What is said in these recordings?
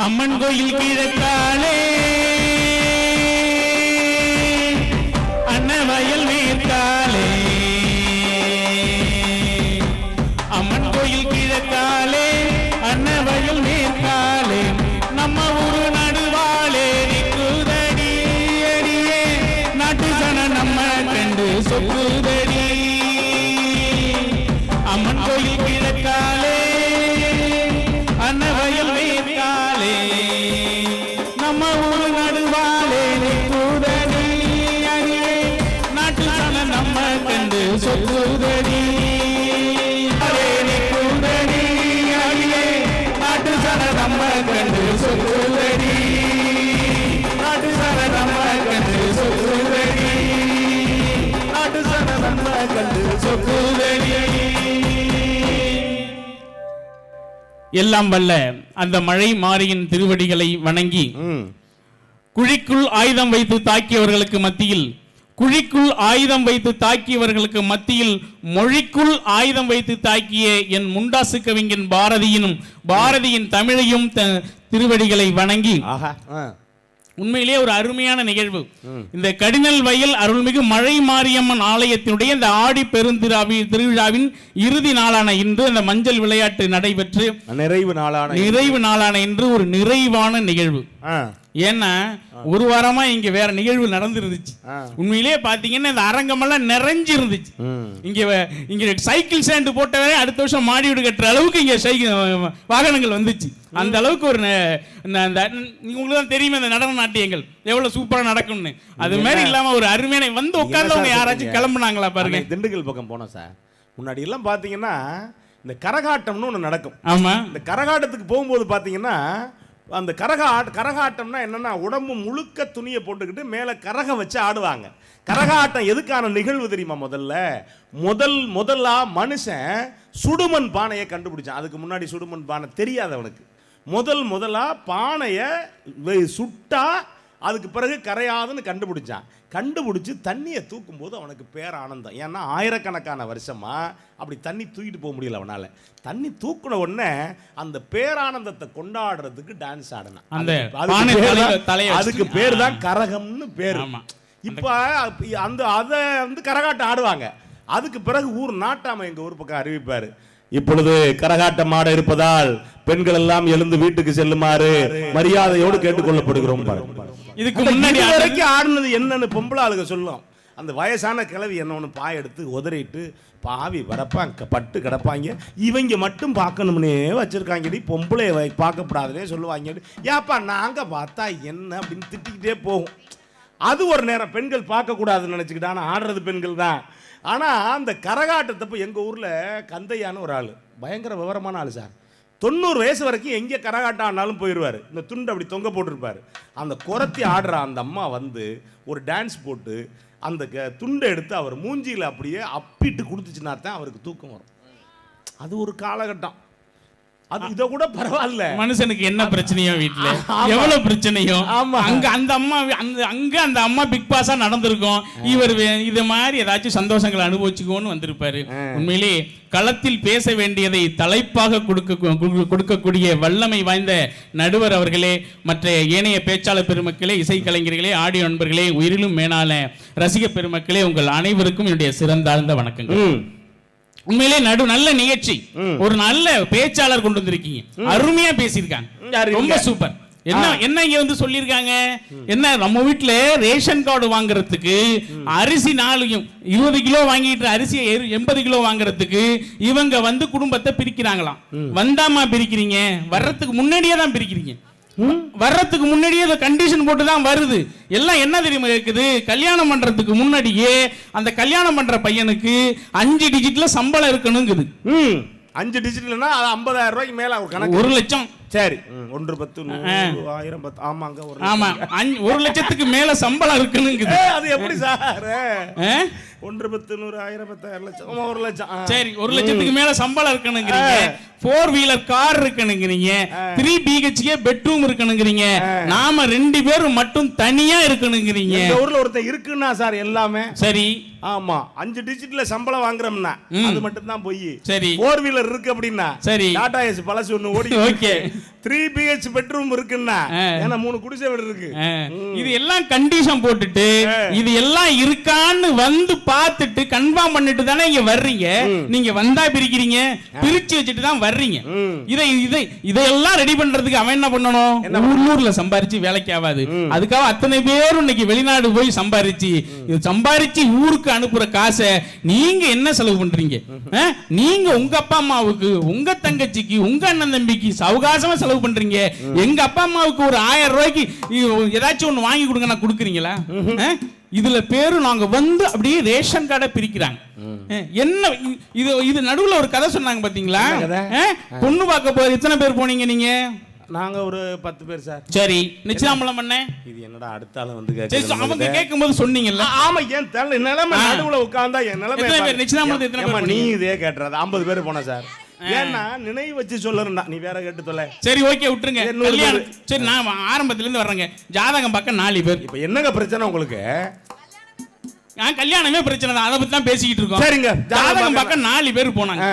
அம்மன் கோயில் கிழக்காலே அன்னவயல் மேற்காலே அம்மன் கோயில் கிழக்காலே அன்னவயல் மேற்காலே நம்ம ஊரு நடுவாலே நிக்குதடி அடியே நாட்டு சன நம்ம கண்டு சொக்குதடி அம்மன் கோயில் கிழக்காலே அன்னவயல் மேற்காலே நம்ம ஊரு நடுவாலே நிக்குதடி அடியே நாட்டு சன நம்ம கண்டு சொக்குதடி எல்லாம் வல்ல அந்த மழை மாரியின் திருவடிகளை வணங்கி குழிக்குள் ஆயுதம் வைத்து தாக்கியவர்களுக்கு மத்தியில் மொழிக்குள் ஆயுதம் வைத்து தாக்கிய என் முண்டாசு கவிஞன் பாரதியின் தமிழையும் திருவடிகளை வணங்கி உண்மையிலே ஒரு அருமையான நிகழ்வு. இந்த கடினல் வயல் அருள்மிகு மழை மாரியம்மன் ஆலயத்தினுடைய இந்த ஆடி பெருந்திருவிழாவின் இறுதி நாளான இன்று அந்த மஞ்சள் விளையாட்டு நடைபெற்று நிறைவு நாளான இன்று ஒரு நிறைவான நிகழ்வு. ஏன்னா ஒரு வாரமா இங்க வேற நிகழ்வு நடந்துருந்துச்சு. உண்மையிலேயே பாத்தீங்கன்னா இந்த அரங்கமெல்லாம் நிறைஞ்சு இருந்துச்சு. இங்க சைக்கிள் ஸ்டாண்டு போட்டவரை அடுத்த வருஷம் மாடி வீடு கட்டுற அளவுக்கு இங்க வாகனங்கள் வந்துச்சு. அந்த அளவுக்கு ஒரு உங்களுக்கு தான் தெரியுமே இந்த நடன நாட்டியங்கள் எவ்வளவு சூப்பரா நடக்கும்னு. அது மாதிரி இல்லாம ஒரு அருமையான வந்து உட்கார்ந்தவங்க யாராச்சும் கிளம்புனாங்களா பாருங்க. திண்டுக்கல் பக்கம் போனோம் சார். முன்னாடி எல்லாம் பாத்தீங்கன்னா இந்த கரகாட்டம்னு ஒண்ணு நடக்கும். ஆமா, இந்த கரகாட்டத்துக்கு போகும்போது பாத்தீங்கன்னா அந்த கரகாட்டம்னா என்னன்னா உடம்பு முழுக்க துணியை போட்டுக்கிட்டு மேல கரகம் வச்சு ஆடுவாங்க. கரகாட்டம் எதுக்கான நிகழ்வு தெரியுமா? முதல்லா மனுஷன் சுடுமண் பானையை கண்டுபிடிச்சான். அதுக்கு முன்னாடி சுடுமண் பானை தெரியாதவனுக்கு முதலா பானையை சுட்டா அதுக்கு பிறகு கரையாதுன்னு கண்டுபிடிச்சு தண்ணியை தூக்கும் போது அவனுக்கு பேரானந்தம். ஏன்னா ஆயிரக்கணக்கான வருஷமா அப்படி தண்ணி தூக்கிட்டு போக முடியல அவனால. தண்ணி தூக்குன உடனே அந்த பேரானந்தத்தை கொண்டாடுறதுக்கு டான்ஸ் ஆடினான். அதுக்கு பேர் தான் கரகம்னு பேர். இப்ப அதை கரகாட்டம் ஆடுவாங்க. அதுக்கு பிறகு ஊர் நாட்டாம எங்க ஊர் பக்கம் அறிவிப்பாரு, இப்பொழுது கரகாட்டம் ஆட இருப்பதால் பெண்கள் எல்லாம் எழுந்து வீட்டுக்கு செல்லுமாறு மரியாதையோடு கேட்டுக்கொள்ளப்படுகிறோம். இதுக்கு முன்னாடி வரைக்கும் ஆடுனது என்னன்னு பொம்பளை ஆளுங்க சொல்லும். அந்த வயசான கிழவி என்ன பாய் எடுத்து உதறிட்டு பாவி வரப்பாங்க பட்டு கிடப்பாங்க. இவங்க மட்டும் பார்க்கணும்னே வச்சிருக்காங்கடி, பொம்பளைய பார்க்கப்படாதுன்னே சொல்லுவாங்க. ஏப்பா நாங்க பார்த்தா என்ன அப்படின்னு திட்டிக்கிட்டே போகும். அது ஒரு நேரம் பெண்கள் பார்க்கக்கூடாதுன்னு நினச்சிக்கிட்டு, ஆனால் ஆடுறது பெண்கள் தான். ஆனால் அந்த கரகாட்டத்தப்போ எங்கள் ஊரில் கந்தையான ஒரு ஆள், பயங்கர விவரமான ஆள் சார். 90 வயசு வரைக்கும் எங்கே கரகாட்டம் ஆனாலும் போயிடுவார். இந்த துண்டு அப்படி தொங்க போட்டிருப்பார். அந்த குரத்தி ஆடுற அந்த அம்மா வந்து ஒரு டான்ஸ் போட்டு அந்த துண்டை எடுத்து அவர் மூஞ்சியில் அப்படியே அப்பிட்டு கொடுத்துச்சுன்னா தான் அவருக்கு தூக்கம் வரும். அது ஒரு காலகட்டம். அது இதை கூட பரவாயில்ல. மனுஷனுக்கு என்ன பிரச்சனையோ வீட்டுல எவ்வளவு பிரச்சனையோ அங்க அந்த அம்மா பிக் பாஸா நடந்திருக்கும். இவர் இது மாதிரி ஏதாச்சும் சந்தோஷங்களை அனுபவிச்சுக்கோன்னு வந்திருப்பாரு. உண்மையிலே களத்தில் பேச வேண்டியதை தலைப்பாக கொடுக்கக்கூடிய வல்லமை வாய்ந்த நடுவர் அவர்களே, மற்ற ஏனைய பேச்சாளர் பெருமக்களே, இசைக்கலைஞர்களே, ஆடியோ நண்பர்களே, உயிரிலும் மேலான ரசிக பெருமக்களே, உங்கள் அனைவருக்கும் என்னுடைய சிறந்தாழ்ந்த வணக்கங்கள். உண்மையிலே நல்ல நிகழ்ச்சி, ஒரு நல்ல பேச்சாளர் கொண்டு வந்திருக்கீங்க. அருமையா பேசியிருக்காங்க, ரொம்ப சூப்பர். என்ன இங்க வந்து சொல்லியிருக்காங்க, என்ன நம்ம வீட்டுல ரேஷன் கார்டு வாங்குறதுக்கு அரிசி 20 கிலோ வாங்கிட்டு அரிசியை 80 கிலோ வாங்குறதுக்கு இவங்க வந்து குடும்பத்தை பிரிக்கிறாங்களாம். வந்தாமா பிரிக்கிறீங்க, வர்றதுக்கு முன்னாடியே தான் பிரிக்கிறீங்க. வர்றதுக்கு முன்னாடியே கண்டிஷன் போட்டு தான் வருது. எல்லாம் என்ன தெரியுமா இருக்குது, கல்யாணம் பண்றதுக்கு முன்னாடியே அந்த கல்யாணம் பண்ற பையனுக்கு 5 டிஜிட்ல சம்பளம் இருக்கணுங்குது. 5 டிஜிட்லனா 50,000 ரூபாய்க்கு மேல ஒரு கணக்கு. 1 லட்சம். சரி, 1 10 100 1000 10 ஆமாங்க. 1 லட்சத்துக்கு மேல சம்பளம் இருக்குனுங்குது. அது எப்படி சார்? 1 10 100 1000 10,000 லட்சம் 1 லட்சம். சரி, 1 லட்சத்துக்கு மேல சம்பளம் இருக்கணுங்கிறீங்க. 4 வீலர் கார் இருக்கணுங்கிறீங்க. 3 BHK பெட்ரூம் இருக்கணுங்கிறீங்க. நாம 2 பேரும் மட்டும் தனியா இருக்கணுங்கிறீங்க. இந்த ஊர்ல ஒருத்தர் இருக்குன்னா சார் எல்லாமே சரி. ஆமா, 5 டிஜிட்ல சம்பளம் வாங்குறோம்னா அது மட்டும் தான் போய். சரி, 4 வீலர் இருக்கு அப்படின்னா சரி, டாடா ஏஸ் பழசு ஒண்ணு ஓடி. ஓகே, 3 BH பெட்ரூம் இருக்குன்னா ஏன்னா 3 குடிசை வீடு இருக்கு. இது எல்லாம் கண்டிஷன் போட்டுட்டு இது எல்லாம் இருக்கான்னு வந்து பார்த்துட்டு கன்ஃபார்ம் பண்ணிட்டு தானே இங்க வர்றீங்க. நீங்க வந்தா பிரிக்கிறீங்க, பிரிச்சு வச்சுட்டு தான் வர்றீங்க. இதெல்லாம் ரெடி பண்றதுக்கு அவன் என்ன பண்ணணும்? உள்ளூர்ல சம்பாரிச்சு வேலைக்கு ஆகாது. அதுக்காக அத்தனை பேரும் இன்னைக்கு வெளிநாடு போய் சம்பாரிச்சு ஊருக்கு அனுப்புற காசை நீங்க என்ன செலவு பண்றீங்க? நீங்க உங்க அப்பா அம்மாவுக்கு, உங்க தங்கச்சிக்கு, உங்க அண்ணன் தம்பிக்கு சவுகாசமா செலவு பண்றீங்க. எங்க அப்பா அம்மாவுக்கு ஒரு 1000 ரூபாய்க்கு ஏதாச்சும் ஒண்ணு வாங்கி கொடுங்க, நான் கொடுக்குறீங்களா? இதுல பேரு நாங்க வந்து அப்படியே ரேஷன் கார்டை பிரிக்கிறாங்க. என்ன இது நடுவுல ஒரு கதை சொன்னாங்க பாத்தீங்களா? பொண்ணு பார்க்க போய் எத்தனை பேர் போனீங்க நீங்க? நாங்க ஒரு 10 பேர் சார். சரி, நிச்சயதாம்பலம் பண்ண இது என்னடா அடுத்த ஆளு வந்து அவங்க கேட்கும்போது சொன்னீங்கல்ல? ஆமா, ஏன் நிலைமை நடுவுல உட்கார்ந்தா என் நிலைமை நிச்சயதாம்பலத்தை எத்தனை பேர்? நீ இதே கேட்டுறது 50 பேர் போன சார். ஏன்னா நினைவு வச்சு சொல்லறா, நீ வேற கேட்டு சொல்ல. சரி, ஓகே, விட்டுருங்க. சரி, நான் ஆரம்பத்துல இருந்து வர்றேங்க. ஜாதகம் பார்க்க 4 பேர். இப்ப என்னங்க பிரச்சனை உங்களுக்கு? கல்யாணமே பிரச்சனை தான், அதை பத்தி தான் பேசிக்கிட்டு இருக்கோம். சரிங்க. ஜாதகம் பார்க்க 4 பேர் போனாங்க.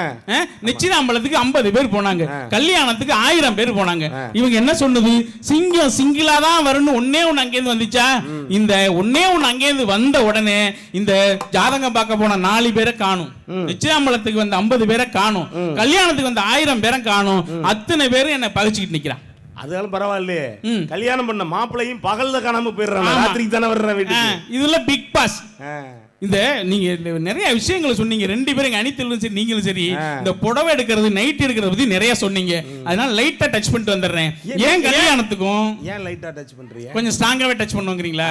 நிச்சயதாம்பலத்துக்கு 50 பேர் போனாங்க. கல்யாணத்துக்கு 1000 பேர் போனாங்க. இவங்க என்ன சொன்னது? சிங்கம் சிங்கிளா தான் வரணும். ஒன்னே ஒண்ணு அங்கேருந்து வந்துச்சா? இந்த ஒன்னே ஒண்ணு அங்கேருந்து வந்த உடனே இந்த ஜாதகம் பார்க்க போன 4 பேரை காணும். நிச்சயதாம்பலத்துக்கு வந்த 50 பேரை காணும். கல்யாணத்துக்கு வந்த 1000 பேரை காணும். அத்தனை பேரும் என்ன பகிச்சுக்கிட்டு நிக்கிறான். அதெல்லாம் பரவாயில்லையே, கல்யாணம் பண்ண மாப்பிள்ளையும் பகல்ல காணாம போயிடுறாங்க, ராத்திரிக்கு தானே வர்ற வீட்டுக்கு. இதுல பிக் பாஸ். இந்த நீங்க நிறைய விஷயங்களை சொன்னீங்க, 2 பேரும் அனித்தலும் சரி நீங்களும் சரி. இந்த புடவை எடுக்கிறது, நைட் எடுக்கிறது பத்தி நிறைய சொன்னீங்க. அதனால லைட்டா டச் பண்ணிட்டு வந்துடுறேன். ஏன் கல்யாணத்துக்கும் ஏன் லைட்டா டச் பண்றீங்க? கொஞ்சம் ஸ்ட்ராங்காவே டச் பண்ணுவீங்களா?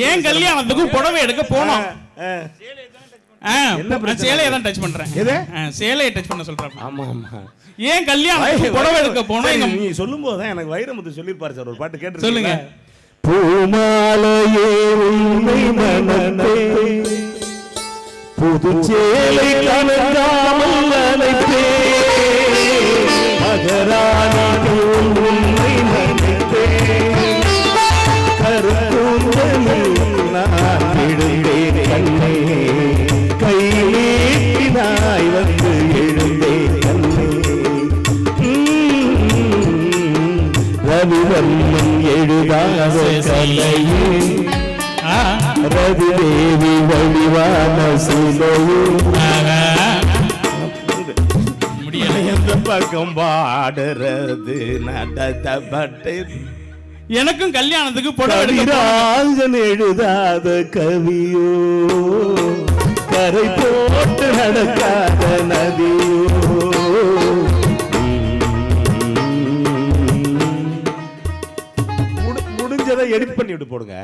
ஏன் கல்யாணத்துக்கும் புடவை எடுக்க போனோம்? சேலையை தான் டச் பண்றேன். சேலையை டச் பண்ண சொல்றேன். ஆமா ஆமா. ஏன் கல்யாணம் புடவை எடுக்க போனோம்? நீ சொல்லும் போது தான் எனக்கு வைரமுத்து சொல்லிருப்பாரு சார். ஒரு பாட்டு கேட்டு சொல்லுங்க. பூமாலையே உன்னை மனமே புது சேலை கலங்காமல் அழைத்தே மகராணி உன்னை நினைத்தே கருத்தூந்தலில் நான் விழுந்தேன் கண்ணே கையேற்றினாய் வந்து எழுந்தேன் கண்ணே ரவிவர்மன் எழுதாத கலையே ரவிதேவி வடிவான சிலையே எந்த பக்கம் பாடுறது நடத்தப்பட்டு எனக்கும் கல்யாணத்துக்கு புடவை எழுதாத கவியோ கரை போட்டு நடக்காத நதியோ முடிஞ்சதை எடிட் பண்ணி விட்டு போடுங்க.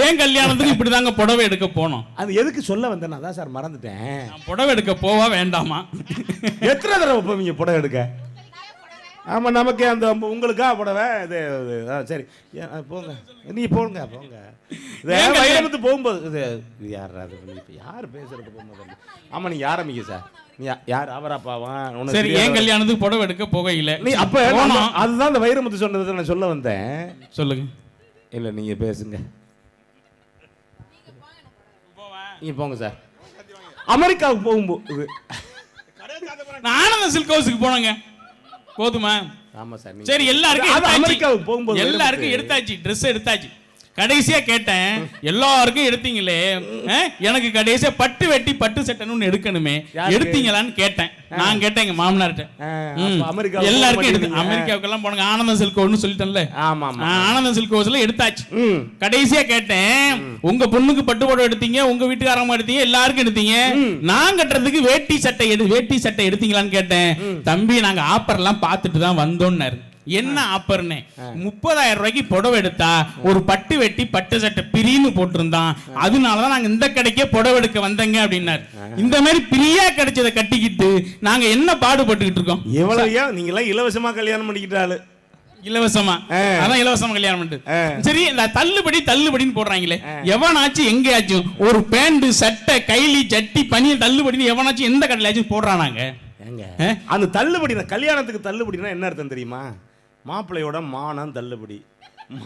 ஏன் கல்யாணத்துக்கு இப்படிதாங்க புடவை எடுக்க போனோம்? அது எதுக்கு சொல்ல வந்தேன், அதான் சார் மறந்துட்டேன். புடவை எடுக்க போவா வேண்டாமா? எத்தனை தடவை போவீங்க புடவை எடுக்க? ஆமா, நமக்கு அந்த உங்களுக்கா புடவை இது. சரி போங்க, நீ போங்க போங்க. வைரமுத்து போகும்போது இது யார் யார் பேசுறது போகும்போது? ஆமா, நீங்க ஆரம்பிங்க சார். நீ யார் அவராப்பாவான்? சரி, ஏன் கல்யாணத்துக்கு புடவை எடுக்க போகையில நீ அப்ப அதுதான் அந்த வைரமுத்து சொன்னது நான் சொல்ல வந்தேன். சொல்லுங்க. இல்ல நீங்க பேசுங்க, நீங்க போங்க சார். அமெரிக்காவுக்கு போகும்போது ஆனந்த சில்க் ஹவுஸுக்கு போனங்க, போதுமா? ஆமா சார். சரி, எல்லாருக்கும் அமெரிக்காவுக்கு போகும்போது எல்லாருக்கும் எடுத்தாச்சு, ட்ரெஸ் எடுத்தாச்சு. கடைசியா கேட்டேன், எல்லாருக்கும் எடுத்தீங்களே, எனக்கு கடைசியா பட்டு வெட்டி பட்டு சட்டைன்னு எடுக்கணுமே, எடுத்தீங்களான்னு கேட்டேன். நான் கேட்டேன் எங்க மாமனார்ட்ட. எல்லாருக்கும் எடுத்து அமெரிக்காவுக்கு எல்லாம் போனாங்க. ஆனந்த சில்க் ஹவுஸ்னு சொல்லிட்டேன்ல, ஆனந்த சில்க் ஹவுஸ்ல எடுத்தாச்சு. கடைசியா கேட்டேன், உங்க பொண்ணுக்கு பட்டு புடவை எடுத்தீங்க, உங்க வீட்டுக்காரமா எடுத்தீங்க, எல்லாருக்கும் எடுத்தீங்க, நான் கட்டுறதுக்கு வேட்டி சட்டை எடுத்தீங்களான்னு கேட்டேன். தம்பி, நாங்க ஆப்பர் எல்லாம் பார்த்துட்டு தான் வந்தோம்னாரு. என்ன ஆப்பர்னே? 30,000 ரூபாய்க்கு புடவை எடுத்தா ஒரு பட்டு வெட்டி பட்டு சட்டை பிரின்னு போட்டிருந்தான், அதனாலதான் நாங்க இந்த கடைக்கே புடவை எடுக்க வந்தங்க அப்படின்னாரு. இந்த மாதிரி பிரியா கிடைச்சதை கட்டிக்கிட்டு நாங்க என்ன பாடுபட்டுக்கிட்டு இருக்கோம்? எவ்வளவு நீங்க எல்லாம் இலவசமா கல்யாணம் பண்ணிக்கிட்டாரு. இலவசமா? அதான் இலவசமா கல்யாணம் பண்ணிட்டு. சரி, இந்த தள்ளுபடின்னு போடுறாங்களே, எவனாச்சும் எங்கேயாச்சும் ஒரு பேண்ட் சட்டை கைலி ஜட்டி பனி தள்ளுபடின்னு எவனாச்சும் எந்த கடையிலாச்சும் போடுறானாங்க? அந்த தள்ளுபடி கல்யாணத்துக்கு தள்ளுபடினா என்ன அர்த்தம் தெரியுமா? மாப்பிள்ளையோட மானம் தள்ளுபடி,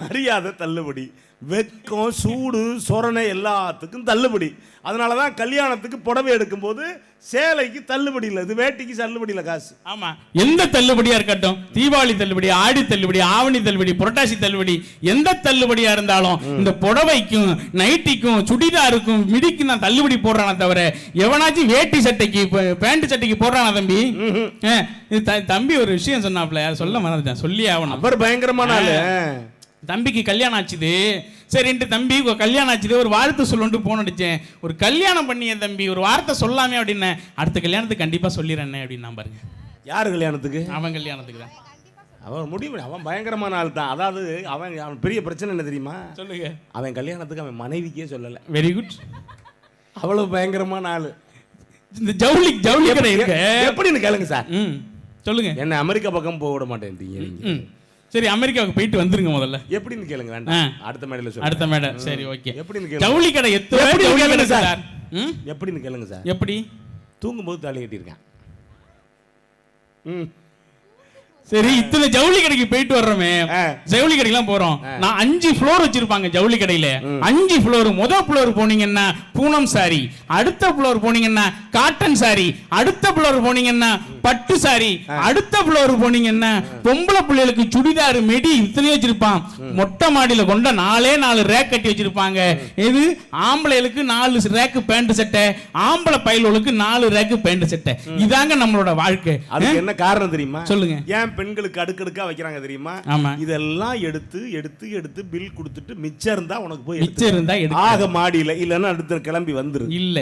மரியாதை தள்ளுபடி, வெக்கம், சூடு, சொரணை எல்லாத்துக்கும் தள்ளுபடி. அதனால தான் கல்யாணத்துக்கு புடவை எடுக்கும்போது சேலைக்கு தள்ளுபடி இல்லை, இது வேட்டிக்கு தள்ளுபடி இல்லை காசு. ஆமா, எந்த தள்ளுபடியா இருக்கட்டும், தீபாவளி தள்ளுபடி, ஆடி தள்ளுபடி, ஆவணி தள்ளுபடி, புரட்டாசி தள்ளுபடி, எந்த தள்ளுபடியா இருந்தாலும் இந்த புடவைக்கும் நைட்டிக்கும் சுடிதாருக்கும் மிடிக்கும் நான் தள்ளுபடி போடுறானே தவிர எவனாச்சும் வேட்டி சட்டைக்கு பேண்ட் சட்டைக்கு போடுறானா தம்பி? தம்பி ஒரு விஷயம் சொன்னாப்ல, சொல்ல மறந்துட்டேன், சொல்லி ஆகணும். அவர் பயங்கரமான ஆளு. தம்பிக்கு கல்யாணம் ஆச்சுது, சரின்ட்டு தம்பி கல்யாணம் ஆச்சுது, ஒரு வாழ்த்து சொல்லுன்ட்டு போன் அடிச்சேன். ஒரு கல்யாணம் பண்ணிய தம்பி, ஒரு வார்த்தை சொல்லாமே அப்படின்னு. அடுத்த கல்யாணத்துக்கு கண்டிப்பா சொல்லிடுறேன் அப்படின்னு நான் பாருங்க. யாரு கல்யாணத்துக்கு? அவன் கல்யாணத்துக்கு தான். அவன் முடிவு, அவன் பயங்கரமான ஆள் தான். அதாவது அவன் பெரிய பிரச்சனை என்ன தெரியுமா? சொல்லுங்க. அவன் கல்யாணத்துக்கு அவன் மனைவிக்கே சொல்லலை. Very good. அவ்வளவு பயங்கரமான ஆளு. இந்த ஜவுளி கடை இருக்கு, எப்படின்னு கேளுங்க சார். சொல்லுங்க. என்ன அமெரிக்கா பக்கம் போக விட மாட்டேன். சரி, அமெரிக்காவுக்கு போயிட்டு வந்துருங்க முதல்ல. எப்படின்னு கேளுங்க. வேண்டாம், அடுத்த மேடையில சொல்லுங்க. அடுத்த மேடை. சரி, ஓகே. எப்படின்னு கேளுங்க. ஜவுளி கடை கேளுங்க சார். எப்படின்னு கேளுங்க சார். எப்படி? தூங்கும்போது தாலி கட்டியிருக்கேன். சரி, இத்தனை ஜவுளி கடைக்கு போயிட்டு வர்றோமே, ஜவுளி கடைக்கெல்லாம் போறோம். நான் 5 ஃப்ளோர் வச்சிருப்பாங்க ஜவுளி கடையில. 5 ஃப்ளோர். முதல் ஃப்ளோர் போனீங்கன்னா பூனம் சாரி, அடுத்த ஃப்ளோர் போனீங்கன்னா காட்டன் சாரி, அடுத்த ஃப்ளோர் போனீங்கன்னா பட்டு சாரி, அடுத்த ஃப்ளோர் போனீங்கன்னா பொம்பளை பிள்ளைகளுக்கு சுடிதார், மெடி இத்தனை வச்சிருப்பான். மொட்டை மாடியில கொண்ட 4 ரேக் கட்டி வச்சிருப்பாங்க. இது ஆம்பளைகளுக்கு 4 ரேக்கு பேண்ட் சட்டை, ஆம்பளை பையலுக்கு 4 ரேக்கு பேண்ட் சட்டை. இதாங்க நம்மளோட வாழ்க்கை. அதுக்கு என்ன காரணம் தெரியுமா? சொல்லுங்க. ஏன் பெண்களுக்கு அடுக்கடுக்கா வைக்கிறாங்க தெரியுமா? இதெல்லாம் எடுத்து எடுத்து எடுத்து பில் கொடுத்துட்டு மிச்சம் இருந்தா உனக்கு போய் மிச்சம் இருந்தா ஆக மாடியில இல்லன்னா அடுத்த கிளம்பி வந்துரு. இல்ல,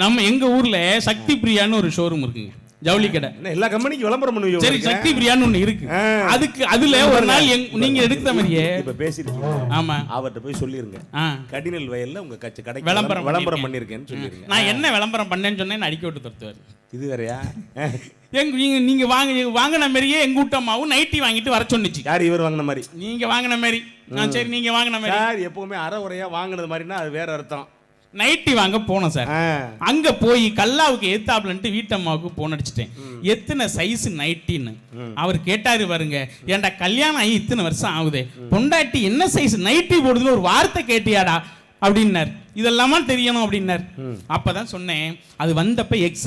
நம்ம எங்க ஊர்ல சக்தி பிரியான்னு ஒரு ஷோரூம் இருக்குங்க, ஜவுளி கடை. எல்லா கம்பெனிக்கும் விளம்பரம் பண்ணுவீங்க. சரி, சக்தி பிரியான்னு ஒண்ணு இருக்கு. அதுக்கு அதுல ஒரு நாள் நீங்க எடுத்த மாதிரியே இப்ப பேசிருக்கீங்க. ஆமா, அவர்ட்ட போய் சொல்லிருங்க, கடினல் வயல்ல உங்க கடை விளம்பரம் பண்ணிருக்கேன்னு சொல்லிருங்க. நான் என்ன விளம்பரம் பண்ணேன்னு சொன்னேன், அடிக்க விட்டு தருவாரு. இது வேறயா? நீங்க வாங்கின மாதிரியே எங்க கூட்டமாவும் நைட்டி வாங்கிட்டு வர சொன்னிச்சு. யார்? இவர் வாங்கின மாதிரி? நீங்க வாங்கின மாதிரி. சரி, நீங்க வாங்கின மாதிரி. சார், எப்பவுமே அரை உரையா வாங்கினது மாதிரினா அது வேற அர்த்தம். நைட்டி வாங்க போனோம் சார். அங்க போய் கல்லாவுக்கு ஏத்தாப்லன்ட்டு வீட்டம்மாவுக்கு போன் அடிச்சிட்டேன். எத்தனை சைஸ் நைட்டின்னு அவர் கேட்டாரு பாருங்க. ஏன்டா கல்யாணம் ஆகி இத்தனை வருஷம் ஆகுது, பொண்டாட்டி என்ன சைஸ் நைட்டி போடுதுன்னு ஒரு வார்த்தை கேட்டியாடா அப்படின்னார். இதெல்லாமா தெரியணும் அப்படின்னார். அப்பதான் சொன்னேன், அது வந்தப்ப எக்ஸ்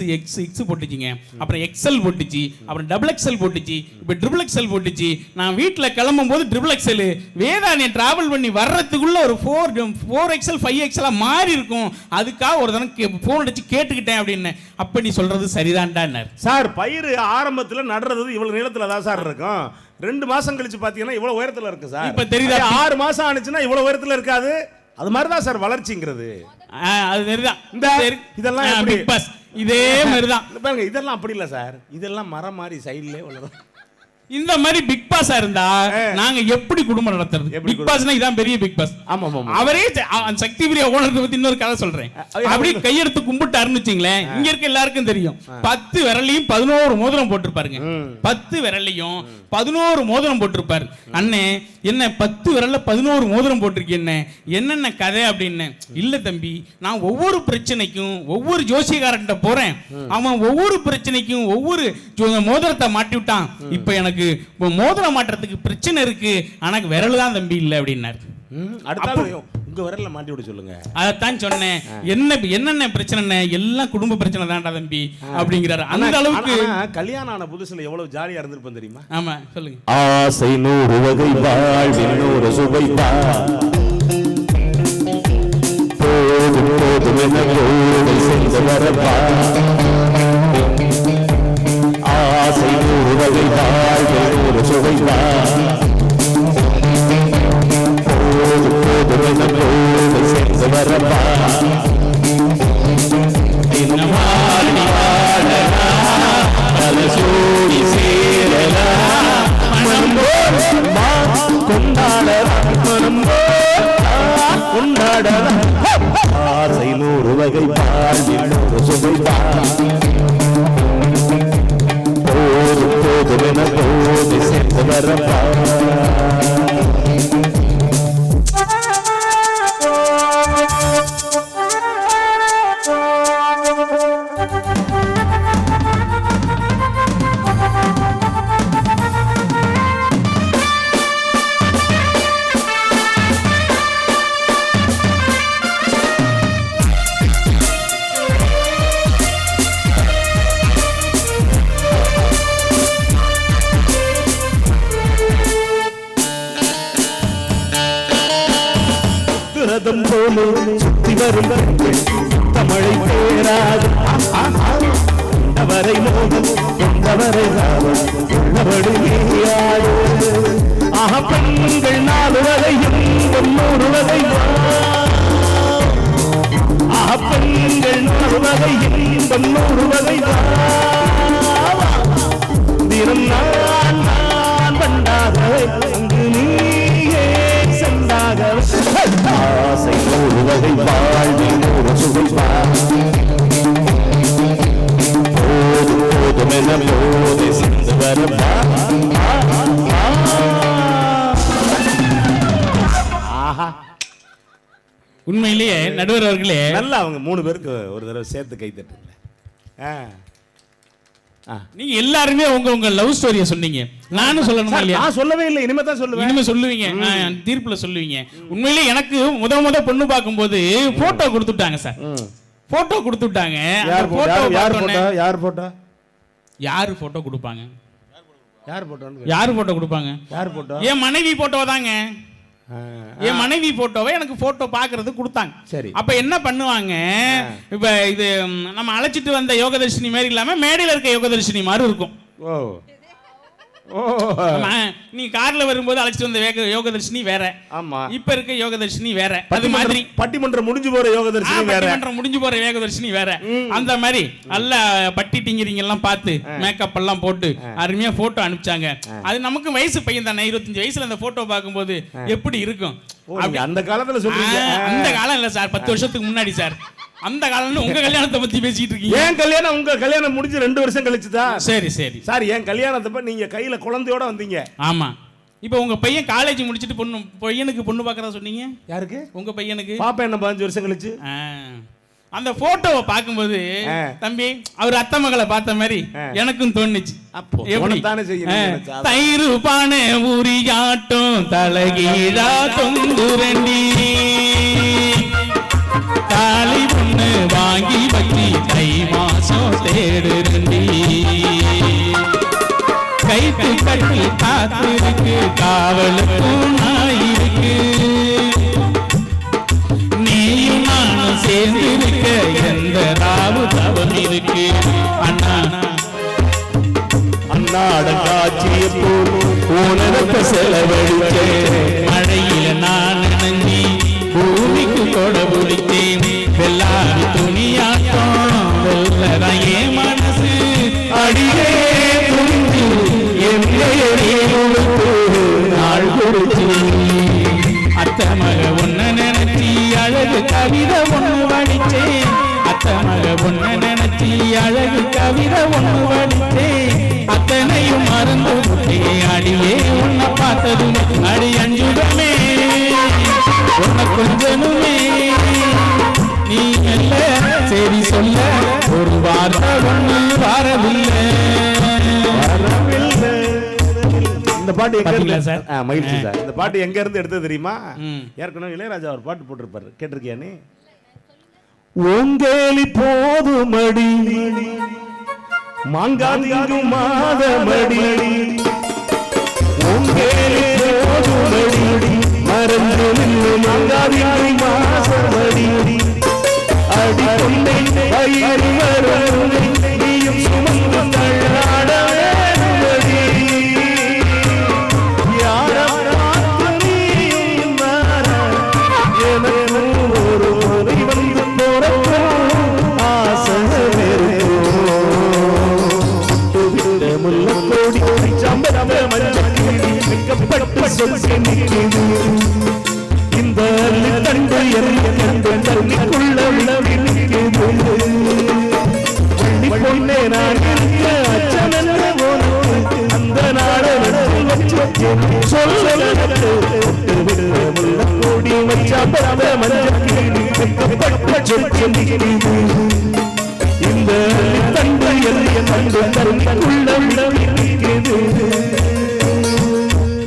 போட்டுச்சிங்க, அப்புறம் எக்ஸ்எல் போட்டுச்சு, அப்புறம் டபுள் எக்ஸ்எல் போட்டுச்சு, இப்ப ட்ரிபிள் எக்ஸ்எல் போட்டுச்சு. நான் வீட்டுல கிளம்பும் போது ட்ரிபிள் எக்ஸ்எல், வேதானிய டிராவல் பண்ணி வர்றதுக்குள்ள ஒரு 4XL 5XL மாறி இருக்கும். அதுக்காக ஒரு தடவை போன் அடிச்சு கேட்டுக்கிட்டேன் அப்படின்னு. அப்ப நீ சொல்றது சரிதான்டான்னார். சார், பயிர் ஆரம்பத்துல நடுறது இவ்வளவு நீளத்துல தான் சார் இருக்கும். 2 மாசம் கழிச்சு பாத்தீங்கன்னா இவ்வளவு உயரத்துல இருக்கு சார். இப்ப தெரியுதா? 6 மாசம் ஆனிச்சுன்னா இவ்வளவு உயரத்துல இருக்காது. அது மாதிரிதான் சார் வளர்ச்சிங்கிறது. அது தெரியுதான். இதெல்லாம் பிக் பாஸ் இதே மாதிரிதான் பாருங்க. இதெல்லாம் அப்படி இல்ல சார், இதெல்லாம் மரம் மாதிரி சைடுல வளரும். இந்த மாதிரி பிக் பாஸா இருந்தா நாங்க எப்படி குடும்பம் நடத்துறது? பிக் பாஸ்னா இதான் பெரிய பிக் பாஸ். ஆமா ஆமா. அவரே சக்தி பிரியா ஓனருக்கு பத்தி இன்னொரு கதை சொல்றேன். அப்படி கையெடுத்து கும்பிட்டாருன்னு வச்சுங்களேன், இங்க இருக்க எல்லாருக்கும் தெரியும். 10 விரலையும் 11 மோதிரம் போட்டிருப்பாருங்க. 10 விரலையும் 11 மோதிரம் போட்டிருப்பாரு. அண்ணே, என்ன 10 விரல்ல 11 மோதிரம் போட்டிருக்கேன், என்னென்ன கதை அப்படின்னு. இல்ல தம்பி, நான் ஒவ்வொரு பிரச்சனைக்கும் ஒவ்வொரு ஜோசியக்காரன்ட்ட போறேன், அவன் ஒவ்வொரு பிரச்சனைக்கும் ஒவ்வொரு மோதிரத்தை மாட்டி விட்டான். இப்ப எனக்கு மோதிரம் மாட்டுறதுக்கு பிரச்சனை இருக்கு, ஆனா விரல் தான் தம்பி இல்ல அப்படின்னாரு. உங்க விரல்ல மாட்டி விட சொல்லுங்க. அதான் சொன்னேன், என்னென்ன பிரச்சனை, எல்லாம் குடும்ப பிரச்சனை தான்டா தம்பி அப்படிங்கிறாரு. அந்த அளவுக்கு கல்யாணம் ஆன புதுசுல எவ்வளவு ஜாலியா இருந்திருப்போம் தெரியுமா? ஆமா, சொல்லுங்க. ஆசை 100 வகை வாழ்வில் 100 சுவை போதும் போதும் என கோடை சென்று வரப்பா. ஆசை 100 வகை வாழ்வில் 100 சுவை போதும் போதும் என கோடை சென்று வரப்பா. ஆசை 100 வகை வாழ்வில் 100 சுவை போதும் போதும் என கோடை சென்று வரப்பா. ரதம் போல சுத்தி வரும் தமிழை பேராது வரை மோகம் வரை ராவம் உள்ளபடி நீயாடு பெண்கள் 4 வகையும் 100 வகை பெண்கள் 4 வகையும் 100 வகை தினம் நான் பண்டாகவே அங்கு நீயே சென்றாகவே ஆசை 100 வகை வாழ்வில் ஒரு சுகம் போது சிந்து வரப்பா உண்மையிலேயே நடுவர் அவர்களே நல்லா அவங்க 3 பேருக்கு ஒரு தடவை சேர்த்து கை தட்டுங்க. நீங்க எல்லாருமே உங்க லவ் ஸ்டோரிய சொன்னீங்க. நானும் சொல்லணுமா இல்லையா? நான் சொல்லவே இல்லை, இனிமே தான் சொல்லுவேன். இனிமே சொல்லுவீங்க, தீர்ப்புல சொல்லுவீங்க. உண்மையிலேயே எனக்கு முத பொண்ணு பார்க்கும்போது போட்டோ கொடுத்துட்டாங்க சார். போட்டோ கொடுத்துட்டாங்க. யார் போட்டோ யாரு போட்டோ கொடுப்பாங்க? யார் போட்டோ என் மனைவி போட்டோ தாங்க. என் மனைவி போட்டோவை எனக்கு போட்டோ பாக்குறது கொடுத்தாங்க. சரி, அப்ப என்ன பண்ணுவாங்க, இப்ப இது நம்ம அழைச்சிட்டு வந்த யோகதர்ஷினி மாதிரி இல்லாம மேடையில இருக்க யோகதர்ஷினி மாதிரி இருக்கும். நீ கார்ல வரும்போது அழைச்சிட்டு வந்த யோகதர்ஷினி வேற, ஆமா, இப்ப இருக்க யோகதர்ஷினி வேற. அது மாதிரி பட்டிமன்றம் முடிஞ்சு போற யோகதர்ஷினி வேற, பட்டிமன்றம் முடிஞ்சு போற யோகதர்ஷினி வேற. அந்த மாதிரி நல்ல பட்டி டிங்கிரிங்க எல்லாம் பார்த்து மேக்கப் எல்லாம் போட்டு அருமையா போட்டோ அனுப்பிச்சாங்க. அது நமக்கு வயசு பையன் தானே, 25 வயசுல அந்த போட்டோ பார்க்கும்போது எப்படி இருக்கும்? அந்த காலத்துல சொல்றீங்க. அந்த காலம் இல்ல சார், 10 வருஷத்துக்கு முன்னாடி சார். அந்த காலம் உங்க கல்யாணத்தை பத்தி பேசிட்டு இருக்கீங்க. ஏன் கல்யாணம்? உங்க கல்யாணம் முடிஞ்சு 2 வருஷம் கழிச்சுதான். சரி சார், என் கல்யாணத்தப்ப நீங்க கையில குழந்தையோட வந்தீங்க. ஆமா. இப்ப உங்க பையன் காலேஜ் முடிச்சிட்டு பையனுக்கு பொண்ணு பாக்குறதா சொன்னீங்க. யாருக்கு? உங்க பையனுக்கு. பாப்பா என்ன 15 வருஷம் கழிச்சு. அந்த போட்டோவை பார்க்கும்போது தம்பி அவர் அத்தை மகளை பார்த்த மாதிரி எனக்கும் தோணுச்சு. தயிர் பானை ஊரியாட்டும் தலகீழா தொங்குரண்டி தாலி பொண்ணு வாங்கி வச்சி தை மாசம் தேடுறண்டி கைக்கு கட்டி காத்திருக்கு காவலுக்கும் நாயிருக்கு நீயும் நானும் சேர்ந்து இருக்க எந்த ராவு தவம் இருக்கு அண்ணா அன்னாட காட்சியை போல செலவழிச்சே மழையில நான் நனைஞ்சி பூமிக்கு கொடை பிடித்தேன் வெள்ளாரி துணியாட்டம் வெள்ளதான் என் மனசு அடியே புரிஞ்சு நாள் கொடுத்து அத்த மக ஒன்ன நினைச்சி அழகு கவிதை ஒண்ணு வடிச்சேன். அத்த மக ஒன்ன நினைச்சி அழகு கவிதை ஒண்ணு வடிச்சேன். அத்தனையும் மறந்து அடியே உன்னை பார்த்ததும் அடி அஞ்சுடமே உன்னை கொஞ்சனுமே நீ அல்ல சரி சொல்ல ஒரு வார்த்தை ஒண்ணு வரவில்லை. இந்த பாட்டு எங்க சார்? மகிழ்ச்சி சார். இந்த பாட்டு எங்க இருந்து எடுத்தது தெரியுமா? ஏற்கனவே இளையராஜா ஒரு பாட்டு போட்டிருப்பாரு, கேட்டிருக்கியா நீ? ஓங்கேலி போதுமடி மாங்காதிங்கு மாதமடி ஓங்கேலி போதுமடி மறந்து நின்று மாங்காதிங்கு மாசமடி அடி கொண்டை வயிறு வரும் நீயும் சுமந்து தள்ளாட வேணுமடி இந்த தண்டு தண்ணிக்குள்ள பொண்ணே நான் அந்த நாட சொல்லி இந்த தண்டு தண்ணிக்குள்ள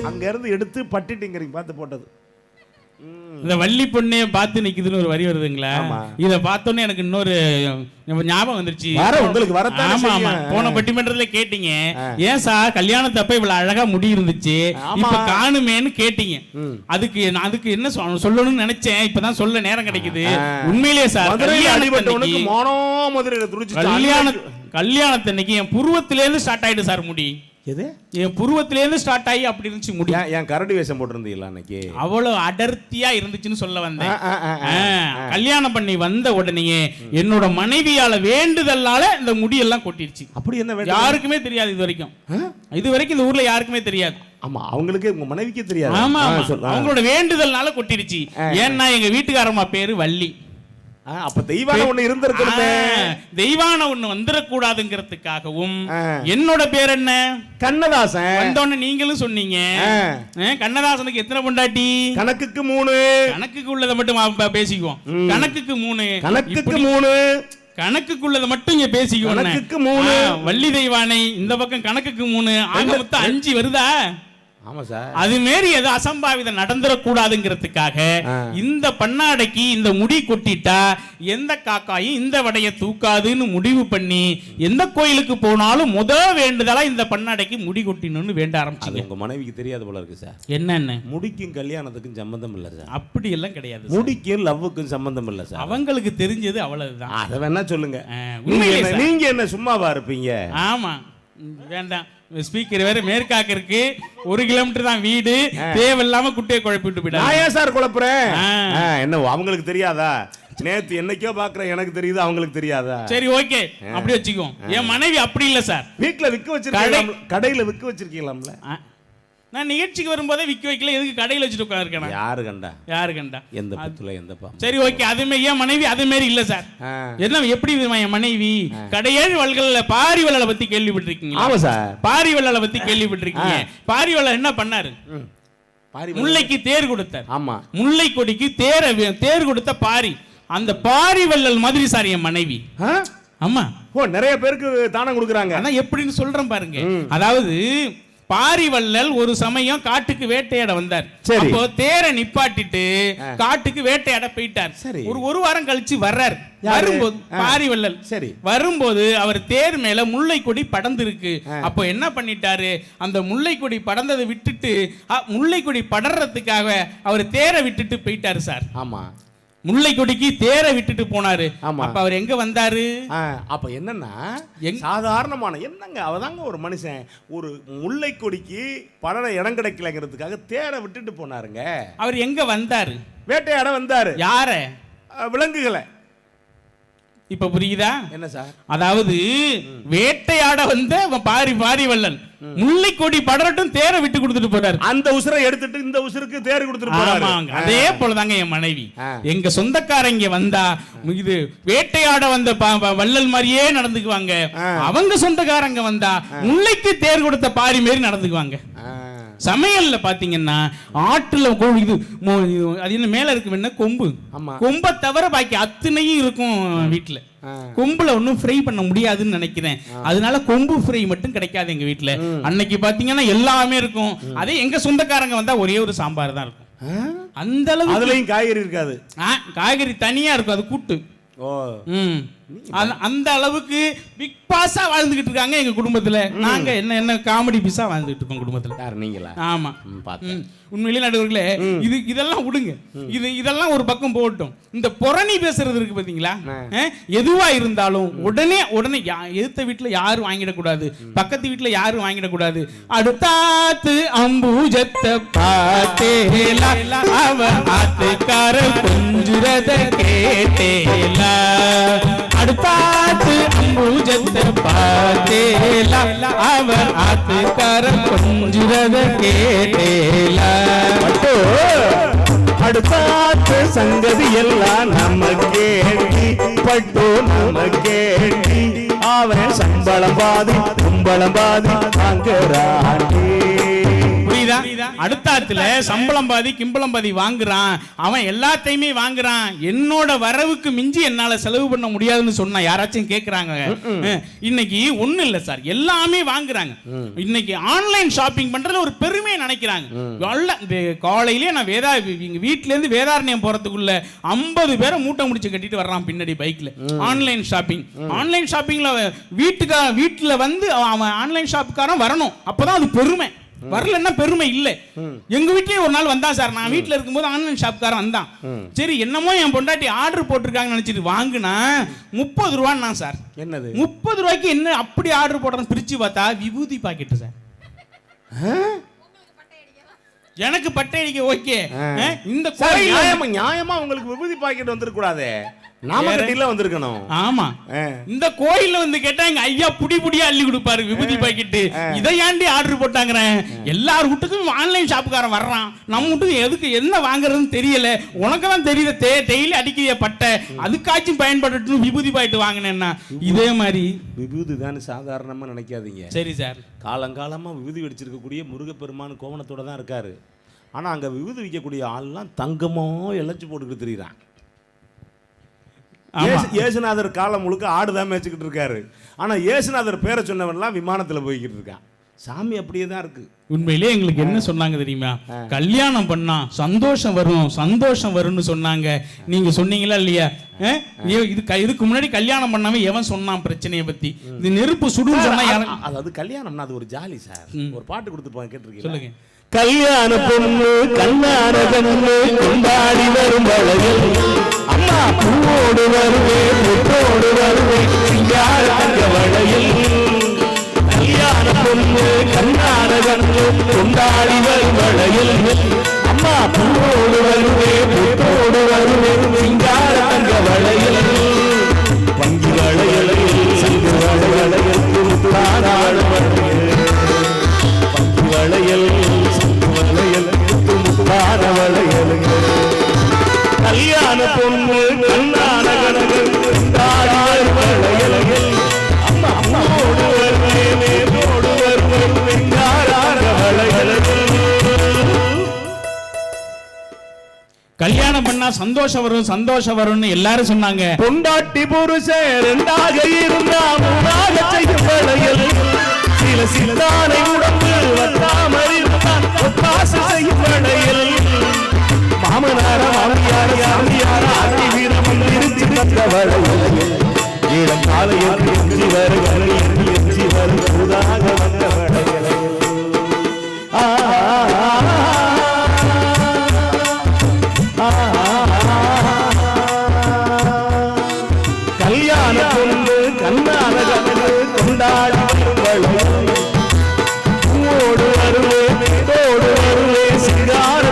அங்க இருந்து எடுத்து பட்டிட்டிங்கரிங் பார்த்து போட்டது. இந்த வள்ளி பொண்ணே பார்த்து நிக்குதுன்னு ஒரு வரி வருதுங்களா, இத பார்த்தோன்னே எனக்கு இன்னொரு ஞாபகம் வந்துருச்சு. உங்களுக்கு ஆமா ஆமா, போன பட்டிமன்றத்துல கேட்டீங்க, ஏன் சார் கல்யாணத்தப்ப இவ்வளவு அழகா முடி இருந்துச்சு இப்ப காணுமேன்னு கேட்டீங்க. அதுக்கு என்ன சொல்லணும்னு நினைச்சேன், இப்பதான் சொல்ல நேரம் கிடைக்குது. உண்மையிலேயே சார் கல்யாணத்தன்னைக்கு என் புருவத்தில இருந்து ஸ்டார்ட் ஆயிட்டு சார் முடி. எது? என் புருவத்தில இருந்து ஸ்டார்ட் ஆகி அப்படி இருந்துச்சு முடி. என் கரடி வேஷம் போட்டிருந்தீங்களா அன்னைக்கு? அவ்வளவு அடர்த்தியா இருந்துச்சுன்னு சொல்ல வந்தேன். கல்யாணம் பண்ணி வந்த உடனே என்னோட மனைவியால வேண்டுதலால இந்த முடியெல்லாம் கொட்டிடுச்சு. அப்படி என்ன? யாருக்குமே தெரியாது இது வரைக்கும் இந்த ஊர்ல யாருக்குமே தெரியாது. ஆமா, அவங்களுக்கு உங்க மனைவிக்கே தெரியாது. ஆமா, அவங்களோட வேண்டுதல்னால கொட்டிடுச்சு. ஏன்னா எங்க வீட்டுக்காரம்மா பேரு வள்ளி. அப்ப தெய்வான ஒண்ணு இருந்திருக்கணுமே. தெய்வான ஒண்ணு வந்துடக்கூடாதுங்கிறதுக்காகவும் என்னோட பேர் என்ன? கண்ணதாசன். வந்தோன்னு நீங்களும் சொன்னீங்க. கண்ணதாசனுக்கு எத்தனை பொண்டாட்டி? கணக்குக்கு 3. கணக்குக்கு உள்ளதை மட்டும் பேசிக்குவோம். கணக்குக்கு 3. கணக்குக்குள்ளதை மட்டும் இங்க பேசிக்குவோம். கணக்குக்கு 3. வள்ளி தெய்வானை இந்த பக்கம் கணக்குக்கு 3. ஆக மொத்தம் 5 வருதா? ஆமா சார். அது மாரி ஏதோ அசம்பாவிதம் நடந்துடக்கூடாதுங்கிறதுக்காக இந்த பண்ணாடைக்கு இந்த முடி கொட்டிட்டா எந்த காக்காயும் இந்த வடைய தூக்காதுன்னு முடிவு பண்ணி எந்த கோயிலுக்கு போனாலும் வேண்டுதலா இந்த பண்ணாடைக்கு முடி கொட்டினு வேண்ட ஆரம்பிச்சு. உங்க மனைவிக்கு தெரியாது போல இருக்கு சார். என்னன்னு? முடிக்கும் கல்யாணத்துக்கும் சம்பந்தம் இல்ல சார். அப்படி எல்லாம் கிடையாது. முடிக்கும் லவ்வுக்கும் சம்பந்தம் இல்ல சார். அவங்களுக்கு தெரிஞ்சது அவ்வளவுதான். அதை வேணா சொல்லுங்க. நீங்க என்ன சும்மாவா இருப்பீங்க? ஆமா, வேண்டாம். ஸ்பீக்கர் வேற மேற்காக்க இருக்கு, 1 கிலோமீட்டர் தான் வீடு, தேவையில்லாம குட்டையை குழப்பிட்டு போயிட்டா. நான் ஏன் சார் குழப்புறேன்? என்ன அவங்களுக்கு தெரியாதா? நேத்து என்னைக்கோ பாக்குறேன், எனக்கு தெரியுது, அவங்களுக்கு தெரியாதா? சரி ஓகே, அப்படி வச்சுக்குவோம். என் மனைவி அப்படி இல்ல சார். வீட்டுல விக்க வச்சிருக்கீங்க, கடையில விக்க வச்சிருக்கீங்களாம்ல? நான் நிகழ்ச்சிக்கு வரும்போதே விக்க வைக்கல, எதுக்கு கடையில் வச்சுட்டு உட்காந்துருக்கேன்? யாரு கண்டா எந்த பத்துல எந்த பா. சரி ஓகே, அதுமே என் மனைவி அது மாரி இல்ல சார். என்ன எப்படி என் மனைவி கடையேழு வல்கள்ல பாரிவள்ளலை பத்தி கேள்விப்பட்டிருக்கீங்க? ஆமா சார், பாரிவள்ளலை பத்தி கேள்விப்பட்டிருக்கீங்க. பாரிவள்ளல் என்ன பண்ணாரு? முல்லைக்கு தேர் கொடுத்தார். ஆமா, முல்லை கொடிக்கு தேர் கொடுத்த பாரி. அந்த பாரிவள்ளல் மாதிரி சார் என் மனைவி. ஆமா, நிறைய பேருக்கு தானம் கொடுக்குறாங்க. அதான் எப்படின்னு சொல்றேன் பாருங்க. அதாவது பாரிவள்ளல் ஒரு சமயம் காட்டுக்கு வேட்டையாட வந்தார். அப்போ தேரை நிப்பாட்டிட்டு காட்டுக்கு வேட்டையாட போயிட்டார். ஒரு வாரம் கழிச்சு வர்றார். வரும்போது பாரிவள்ளல் வரும்போது அவர் தேர் மேல முல்லை கொடி படர்ந்து இருக்கு. அப்போ என்ன பண்ணிட்டாரு, அந்த முல்லை கொடி படர்ந்ததை விட்டுட்டு முல்லை கொடி படர்றதுக்காக அவர் தேரை விட்டுட்டு போயிட்டாரு சார். ஆமா, முல்லை கொடிக்கு தேரை விட்டுட்டு போனாரு. அப்ப அவர் எங்க வந்தாரு? அப்ப என்னன்னா சாதாரணமான என்னங்க, அவதாங்க ஒரு மனுஷன் ஒரு முல்லை கொடிக்கு படர இடம் கிடைக்கலங்கிறதுக்காக தேரை விட்டுட்டு போனாருங்க. அவர் எங்க வந்தாரு? வேட்டையாட வந்தாரு. யார? விலங்குகளை. இப்ப புரியுதா என்ன சார்? அதாவது வேட்டையாட வந்த பாரிவள்ளல் முல்லை கொடி படரட்டும் தேரை விட்டு கொடுத்துட்டு போறாரு. அந்த உசுரை எடுத்துட்டு இந்த உசுருக்கு தேர் கொடுத்துட்டு போறாரு. அதே போலதாங்க என் மனைவி. எங்க சொந்தக்காரங்க வந்தா இது வேட்டையாட வந்த வள்ளல் மாதிரியே நடந்துக்குவாங்க. அவங்க சொந்தக்காரங்க வந்தா முல்லைக்கு தேர் கொடுத்த பாரி மாரி நடந்துக்குவாங்க. சமையல்ல பாத்தீங்கன்னா ஆட்டுல இது அது என்ன மேல இருக்கு என்ன கொம்பு, கொம்பை தவிர பாக்கி அத்தனையும் இருக்கும் வீட்டுல. கொம்புல ஒன்னும் ஃப்ரை பண்ண முடியாதுன்னு நினைக்கிறேன். அதனால கொம்பு ஃப்ரை மட்டும் கிடைக்காது எங்க வீட்டுல. அன்னைக்கு பாத்தீங்கன்னா எல்லாமே இருக்கும். அதே எங்க சொந்தக்காரங்க வந்தா ஒரே ஒரு சாம்பார் தான் இருக்கும். அந்த அளவு அதுலயும் காய்கறி இருக்காது. காய்கறி தனியா இருக்கும், அது கூட்டு. அந்த அளவுக்கு பிக் பாஸா வாழ்ந்துகிட்டு இருக்காங்க எங்க குடும்பத்துல. நாங்க என்ன காமெடி பீஸா வாழ்ந்துட்டு இருக்கோம் குடும்பத்துல. நீங்களா? ஆமா, உண்மையிலே நடுவர்களே, இதெல்லாம் விடுங்க. இதெல்லாம் ஒரு பக்கம் போகட்டும். இந்த புரணி பேசுறது இருக்கு பாத்தீங்களா? எதுவா இருந்தாலும் உடனே எதிர்த்த வீட்டுல யாரும் வாங்கிடக்கூடாது, பக்கத்து வீட்டுல யாரும் வாங்கிடக்கூடாது. அடுத்தாத்து அம்பூஜத்தை பார்த்தேலா, அவ ஆத்துக்கார கொஞ்சுறத கேட்டேலா. அடுத்தாத்து அம்பூஜத்தை பார்த்தேலா, அவ ஆத்துக்கார கொஞ்சுறத கேட்டேலா. அடுத்தாத்து சங்கதி எல்லாம் நமக்கே பட்டு நமக்கே. அவன் சம்பளம் பாதி கும்பளம் பாதி வாங்குறான். புரியுதா? புரியுதா? அடுத்தாத்துல சம்பளம் பாதி கிம்பளம் பாதி வாங்குறான், அவன் எல்லாத்தையுமே வாங்குறான், என்னோட வரவுக்கு மிஞ்சி என்னால செலவு பண்ண முடியாதுன்னு சொன்னா யாராச்சும் கேக்குறாங்க? இன்னைக்கு ஒண்ணு இல்ல சார், எல்லாமே வாங்குறாங்க. இன்னைக்கு ஆன்லைன் ஷாப்பிங் பண்றதுல ஒரு பெருமையை நினைக்கிறாங்க. காலையிலேயே நான் வீட்டுல இருந்து வேதாரண்யம் போறதுக்குள்ள 50 பேரை மூட்டை முடிச்சு கட்டிட்டு வர்றான் பின்னாடி பைக்ல. Online shopping. ஆன்லைன் ஷாப்பிங்ல வீட்டுல வந்து அவன் ஆன்லைன் ஷாப்புக்காரன் வரணும், அப்பதான் அது பெருமை. வரலன்னா பெருமை இல்ல. எங்க வீட்லயே ஒரு நாள் வந்தான் சார், நான் வீட்டுல இருக்கும்போது ஆன்லைன் ஷாப்காரன் வந்தான். சரி என்னமோ என் பொண்டாட்டி ஆர்டர் போட்டிருக்காங்கன்னு நினைச்சிட்டு வாங்குனா 30 ரூபான்னா சார். என்னது 30 ரூபாய்க்கு என்ன அப்படி ஆர்டர் போடுறேன்? பிரிச்சு பார்த்தா விபூதி பாக்கெட் சார். எனக்கு பட்டை அடிக்க ஓகே. இந்த நியாயமா உங்களுக்கு விபூதி பாக்கெட் வந்துருக்க கூடாது, நாமக்கட்டில வந்திருக்கணும். ஆமா, இந்த கோயில்ல வந்து கேட்டா எங்க ஐயா புடி புடியா அள்ளி கொடுப்பாரு விபூதி பாக்கெட். இதை ஏண்டி ஆர்டர் போட்டாங்க? எல்லார் வீட்டுக்கும் ஆன்லைன் ஷாப்புக்காரன் வர்றான், நம்ம வீட்டுக்கு எதுக்கு என்ன வாங்குறதுன்னு தெரியல. உனக்கெல்லாம் தெரியுத, டெய்லி அடிக்கிற பட்டை, அதுக்காச்சும் பயன்பட்டு விபூதி பாக்கெட் வாங்கினேன்னா இதே மாதிரி விபூதி தான் சாதாரணமா நினைக்காதீங்க. சரி சார், காலங்காலமா விபூதி வெடிச்சிருக்கக்கூடிய முருகப்பெருமான் கோவணத்தோட தான் இருக்காரு. ஆனா அங்க விபூதி விற்கக்கூடிய ஆள்லாம் தங்கமோ இழைச்சு போட்டுக்கிட்டு தெரியுறான். ஏசுநாதர் காலம் முழுக்க ஆடுதான் மேய்ச்சிக்கிட்டு இருக்காரு. ஆனா ஏசுநாதர் பேரை சொன்னவன்லாம் விமானத்துல போய்கிட்டு இருக்கான். சாமி அப்படியே தான் இருக்கு. உண்மையிலே எங்களுக்கு என்ன சொன்னாங்க தெரியுமா? கல்யாணம் பண்ணா சந்தோஷம் வரும், சந்தோஷம் வரும்னு சொன்னாங்க. நீங்க சொன்னீங்களா இல்லையா? இதுக்கு முன்னாடி கல்யாணம் பண்ணாம எவன் சொன்னான் பிரச்சனையை பத்தி? இது நெருப்பு சுடும் சொன்னா, அதாவது கல்யாணம்னா அது ஒரு ஜாலி சார். ஒரு பாட்டு கொடுத்துருப்பாங்க, கேட்டிருக்கீங்க? சொல்லுங்க. கல்யாண பொண்ணு கல்யாண கண்ணு கொண்டாடி வரும் வளையல், அம்மா பூவோடு வருவே முத்தோடு வருவே சிங்கார தங்க வளையல். கல்யாண பொண்ணு கல்யாண கண்ணு கொண்டாடி வரும் வளையல், அம்மா பூவோடு வருவே முத்தோடு வருவே சிங்கார தங்க வளையல். வங்கி வளையல் சங்கு வளையல் முத்தான வளையல், வங்கி வளையல் கல்யாண பொண்ணு கண்ணான கணவன் வளையல், அம்மா அம்மாவோடு வருவே தோடு வருவே வளையல். கல்யாணம் பண்ணா சந்தோஷம் வரும், சந்தோஷம் வரும்னு எல்லாரும் சொன்னாங்க. பொண்டாட்டி புருஷன் ரெண்டாக இருந்தா மூணாக செய்யும் வளையல், சில சிலதானை உடம்பு வட்டாமல் இருந்தான் ஒத்தாசை செய்யும் வளையல். மாமனார மாமியார சாமியார ஆட்சி வீரமன் திருச்சி தந்த வளையல், இடம் காலையில் எஞ்சி வருகள் எஞ்சி வரும் புதாக வந்த வளையல். கல்யாண பொண்ணு கண்ணான கண்ணு கொண்டாடி வளையல், பூவோடு வருவே தோடு வருவே சிங்கார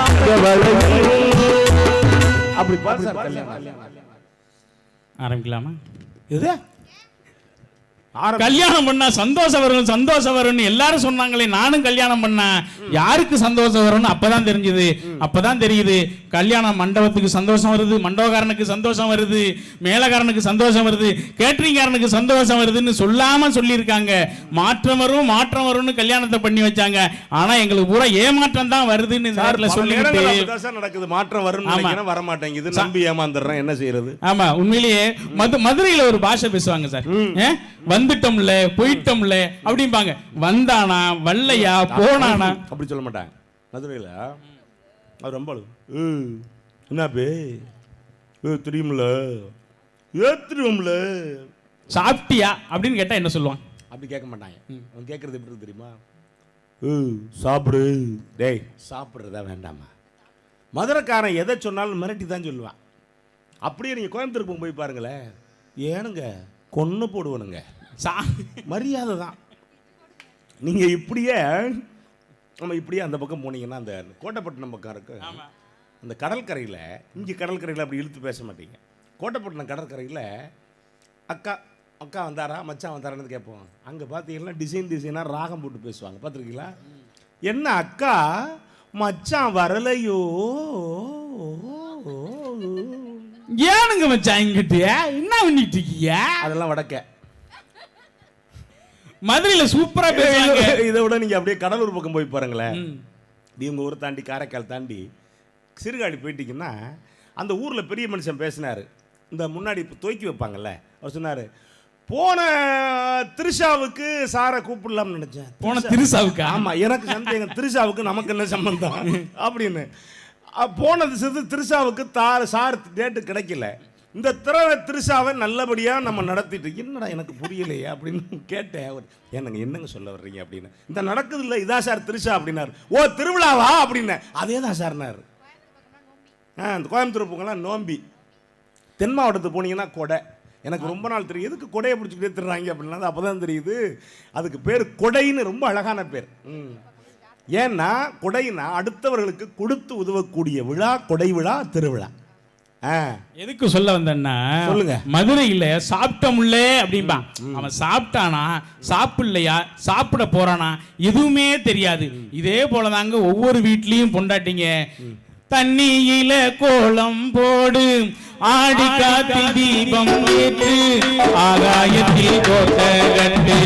வளையல். அப்படி ஆரம்பிக்கலாமா? இது கல்யாணம் பண்ணா சந்தோஷம் வரும், சந்தோஷம் வரும்னு எல்லாரும் சொன்னாங்களே, நானும் கல்யாணம் பண்ண யாருக்கு சந்தோஷம் வரும்னு அப்பதான் தெரிஞ்சது. அப்பதான் தெரியுது, கல்யாண மண்டபத்துக்கு சந்தோஷம் வருது, மண்டபக்காரனுக்கு சந்தோஷம் வருது, மேலக்காரனுக்கு சந்தோஷம் வருது, கேட்டரிங்காரனுக்கு சந்தோஷம் வருதுன்னு சொல்லாம சொல்லியிருக்காங்க. மாற்றம் வரும் மாற்றம் வரும்னு கல்யாணத்தை பண்ணி வச்சாங்க. ஆனா எங்களுக்கு பூரா ஏமாற்றம் தான் வருதுன்னு இந்த நேரத்துல சொல்லிட்டு நடக்குது. மாற்றம் வரும் வர மாட்டேங்குது, நம்பி ஏமாந்துடுறேன், என்ன செய்யறது? ஆமா, உண்மையிலேயே மதுரையில ஒரு பாஷை பேசுவாங்க சார், வந்துட்டோம்ல போயிட்டோம்ல அப்படிம்பாங்க. வந்தானா வல்லையா போனானா அப்படி சொல்ல மாட்டாங்க மதுரையில. அது ரொம்ப என்ன பே தெரியும்ல ஏத்துருவோம்ல சாப்பிட்டியா அப்படின்னு கேட்டா என்ன சொல்லுவான்? அப்படி கேட்க மாட்டாங்க. அவன் கேட்கறது எப்படி தெரியுமா? சாப்பிடு. டேய் சாப்பிட்றதா வேண்டாமா? மதுரைக்காரன் எதை சொன்னாலும் மிரட்டி தான் சொல்லுவான். அப்படியே நீங்கள் கோயம்புத்தூருக்கு போய் பாருங்களேன், ஏனுங்க கொன்று போடுவனுங்க. மரியாதை தான். நீங்கள் இப்படியே நம்ம இப்படியே அந்த பக்கம் போனீங்கன்னா அந்த கோட்டைப்பட்டினம் பக்கம் இருக்கு, அந்த கடற்கரையில், இங்கே கடற்கரையில் அப்படி இழுத்து பேச மாட்டீங்க. கோட்டைப்பட்டினம் கடற்கரையில் அக்கா அக்கா வந்தாரா மச்சான் வந்தாரான்னு கேட்போம். அங்கே பார்த்தீங்கன்னா டிசைனாக ராகம் போட்டு பேசுவாங்க, பார்த்துருக்கீங்களா? என்ன அக்கா மச்சான் வரலையோ, ஏனுங்க மச்சான் இங்கிட்ட என்ன பண்ணிட்டு இருக்கீங்க? அதெல்லாம் வடக்க. மதுரையில் சூப்பரா பேசுவாங்க. இதை விட நீங்க அப்படியே கடலூர் பக்கம் போய் பாருங்களேன், உங்கள் ஊரை தாண்டி காரைக்கால் தாண்டி சீர்காழி போயிட்டீங்கன்னா அந்த ஊரில் பெரிய மனுஷன் பேசினார். இந்த முன்னாடி இப்போ துவக்கி வைப்பாங்கல்ல, அவர் சொன்னார், போன திருஷாவுக்கு சாரை கூப்பிடலாம்னு நினச்சேன். போன திருஷாவுக்கு? ஆமாம், எனக்கு சந்தேகம், திருஷாவுக்கு நமக்கு என்ன சம்பந்தம் அப்படின்னு. போனது திருஷாவுக்கு சார் டேட்டு கிடைக்கல. இந்த திருஷாவை நல்லபடியாக நம்ம நடத்திட்டு, என்னடா எனக்கு புரியலையே அப்படின்னு கேட்டேன். அவர் என்னங்க சொல்ல வர்றீங்க அப்படின்னு. இந்த நடக்குது இல்லை, இதான் சார் திருஷா அப்படின்னாரு. ஓ திருவிழாவா அப்படின்னு. அதே தான் சார்னார். இந்த கோயம்புத்தூர் போங்கலாம் நோம்பி, தென் மாவட்டத்துக்கு போனீங்கன்னா கொடை. எனக்கு ரொம்ப நாள் தெரியும் எதுக்கு கொடையை பிடிச்சிக்கிட்டே திருறாங்க அப்படின்னா அப்போ தான் தெரியுது அதுக்கு பேர் கொடைன்னு. ரொம்ப அழகான பேர். ஏன்னா கொடைனா அடுத்தவர்களுக்கு கொடுத்து உதவக்கூடிய விழா கொடை விழா, திருவிழா. எதுக்கு சொல்ல வந்தேன்னா, சொல்லுங்க. மதுரையில் சாப்பிட்டோம்ல அப்படிம்பான். அவன் சாப்பிட்டானா சாப்பிடலையா சாப்பிட போறானா எதுவுமே தெரியாது. இதே போலதாங்க ஒவ்வொரு வீட்லயும் பொண்டாட்டிங்க தண்ணியில கோலம் போடு, ஆடி காத்தி தீபம் ஏற்று, ஆகாயத்தில் கோட்ட கட்டு,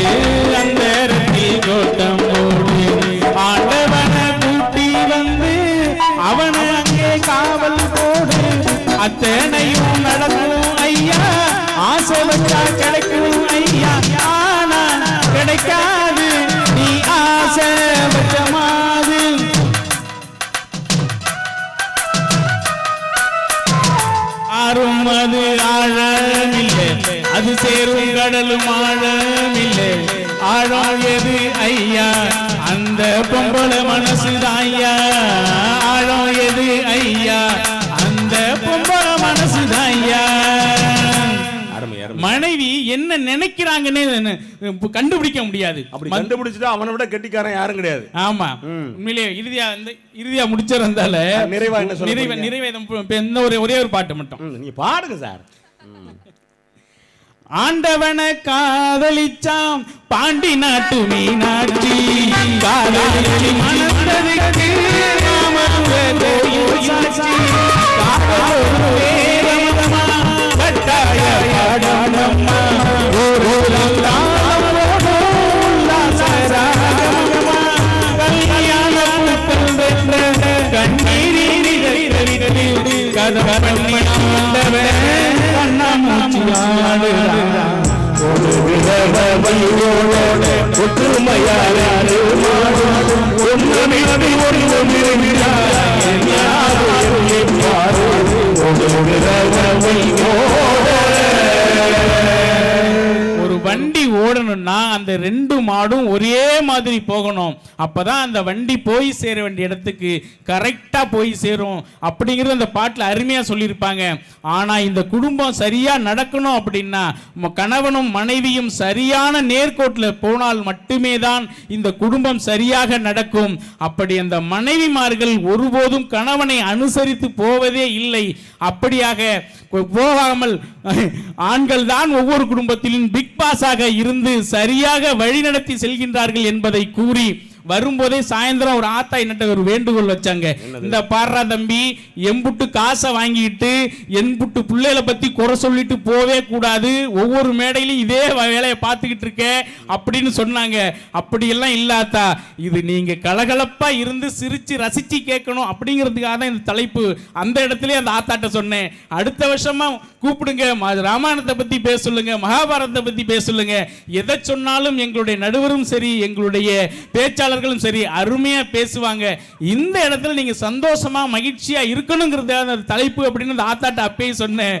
அந்தரத்தில் கோட்டம் போடு, ஆண்டவனை கூட்டி வந்து அவனை அங்கே காவல் போடு, அத்தனையும் நடக்கும் ஐயா, ஆசை வச்சா கிடைக்கும் ஐயா, ஆனா கிடைக்காது நீ ஆசை வச்ச மாதிரி. ஆறும் அது ஆழமில்லை, அது சேரும் கடலும் ஆழமில்லை, ஆழம் எது ஐயா, அந்த பொம்பளை மனசுதான் ஐயா, ஆழம் எது ஐயா, அந்த பொம்பளை மனசுதான் ஐயா. மனைவி என்ன நினைக்கிறாங்கன்னு கண்டுபிடிக்க முடியாது. அப்படி கண்டுபிடிச்சிட்டா அவனை விட கெட்டிக்காரன் யாரும் கிடையாது. ஆமா, உண்மையிலே இறுதியா முடிச்சிருந்தால நிறைவா என்ன சொல்ல, நிறைவேதம் ஒரே ஒரு பாட்டு மட்டும் நீங்க பாடுங்க சார். ஆண்டவனை காதலிச்சாம் பாண்டி நாட்டு மீனாட்சி, காதலி மனதற்கு சாட்சி, கட்டாய பாடமம்மா, கல்யாண கண்ணீரில் ஒரு வண்டி ஓடணும்னா அந்த ரெண்டு மாடும் ஒரே மாதிரி போகணும். அப்பதான் அந்த வண்டி போய் சேர வேண்டிய இடத்துக்கு கரெக்டா போய் சேரும் அப்படிங்கிறது அந்த பாட்டுல அருமையா சொல்லியிருப்பாங்க. ஆனா இந்த குடும்பம் சரியா நடக்கணும் அப்படின்னா கணவனும் மனைவியும் சரியான நேர்கோட்டில் போனால் மட்டுமே தான் இந்த குடும்பம் சரியாக நடக்கும். அப்படி அந்த மனைவிமார்கள் ஒருபோதும் கணவனை அனுசரித்து போவதே இல்லை. அப்படியாக போகாமல் ஆண்கள் தான் ஒவ்வொரு குடும்பத்திலும் பிக் பாஸாக இருந்து சரியாக வழிநடத்தி செல்கின்றார்கள் என்பதை கூறி வரும்போதே சாயந்தரம் ஒரு ஆத்தா என்னட்ட ஒரு வேண்டுகோள் வச்சாங்க. இந்த பாடுறா தம்பி, எம்புட்டு காசை வாங்கிட்டு என்புட்டு பிள்ளைகளை பத்தி குறை சொல்லிட்டு போவே கூடாது, ஒவ்வொரு மேடையிலும் இதே வேலையை பார்த்துக்கிட்டு இருக்க அப்படின்னு சொன்னாங்க. அப்படியெல்லாம் இல்லாத்தா, இது நீங்க கலகலப்பா இருந்து சிரிச்சு ரசிச்சு கேட்கணும் அப்படிங்கிறதுக்காக தான் இந்த தலைப்பு. அந்த இடத்துல அந்த ஆத்தாட்ட சொன்னேன், அடுத்த வருஷமா கூப்பிடுங்க, ராமாயணத்தை பத்தி பேச சொல்லுங்க, மகாபாரதத்தை பத்தி பேச சொல்லுங்க, எதை சொன்னாலும் எங்களுடைய நடுவரும் சரி எங்களுடைய பேச்சாளர்களும் சரி அருமையா பேசுவாங்க. இந்த இடத்துல நீங்க சந்தோஷமா மகிழ்ச்சியா இருக்கணுங்கிறது தலைப்பு அப்படின்னு அந்த ஆத்தாட்ட அப்பயே சொன்னேன்.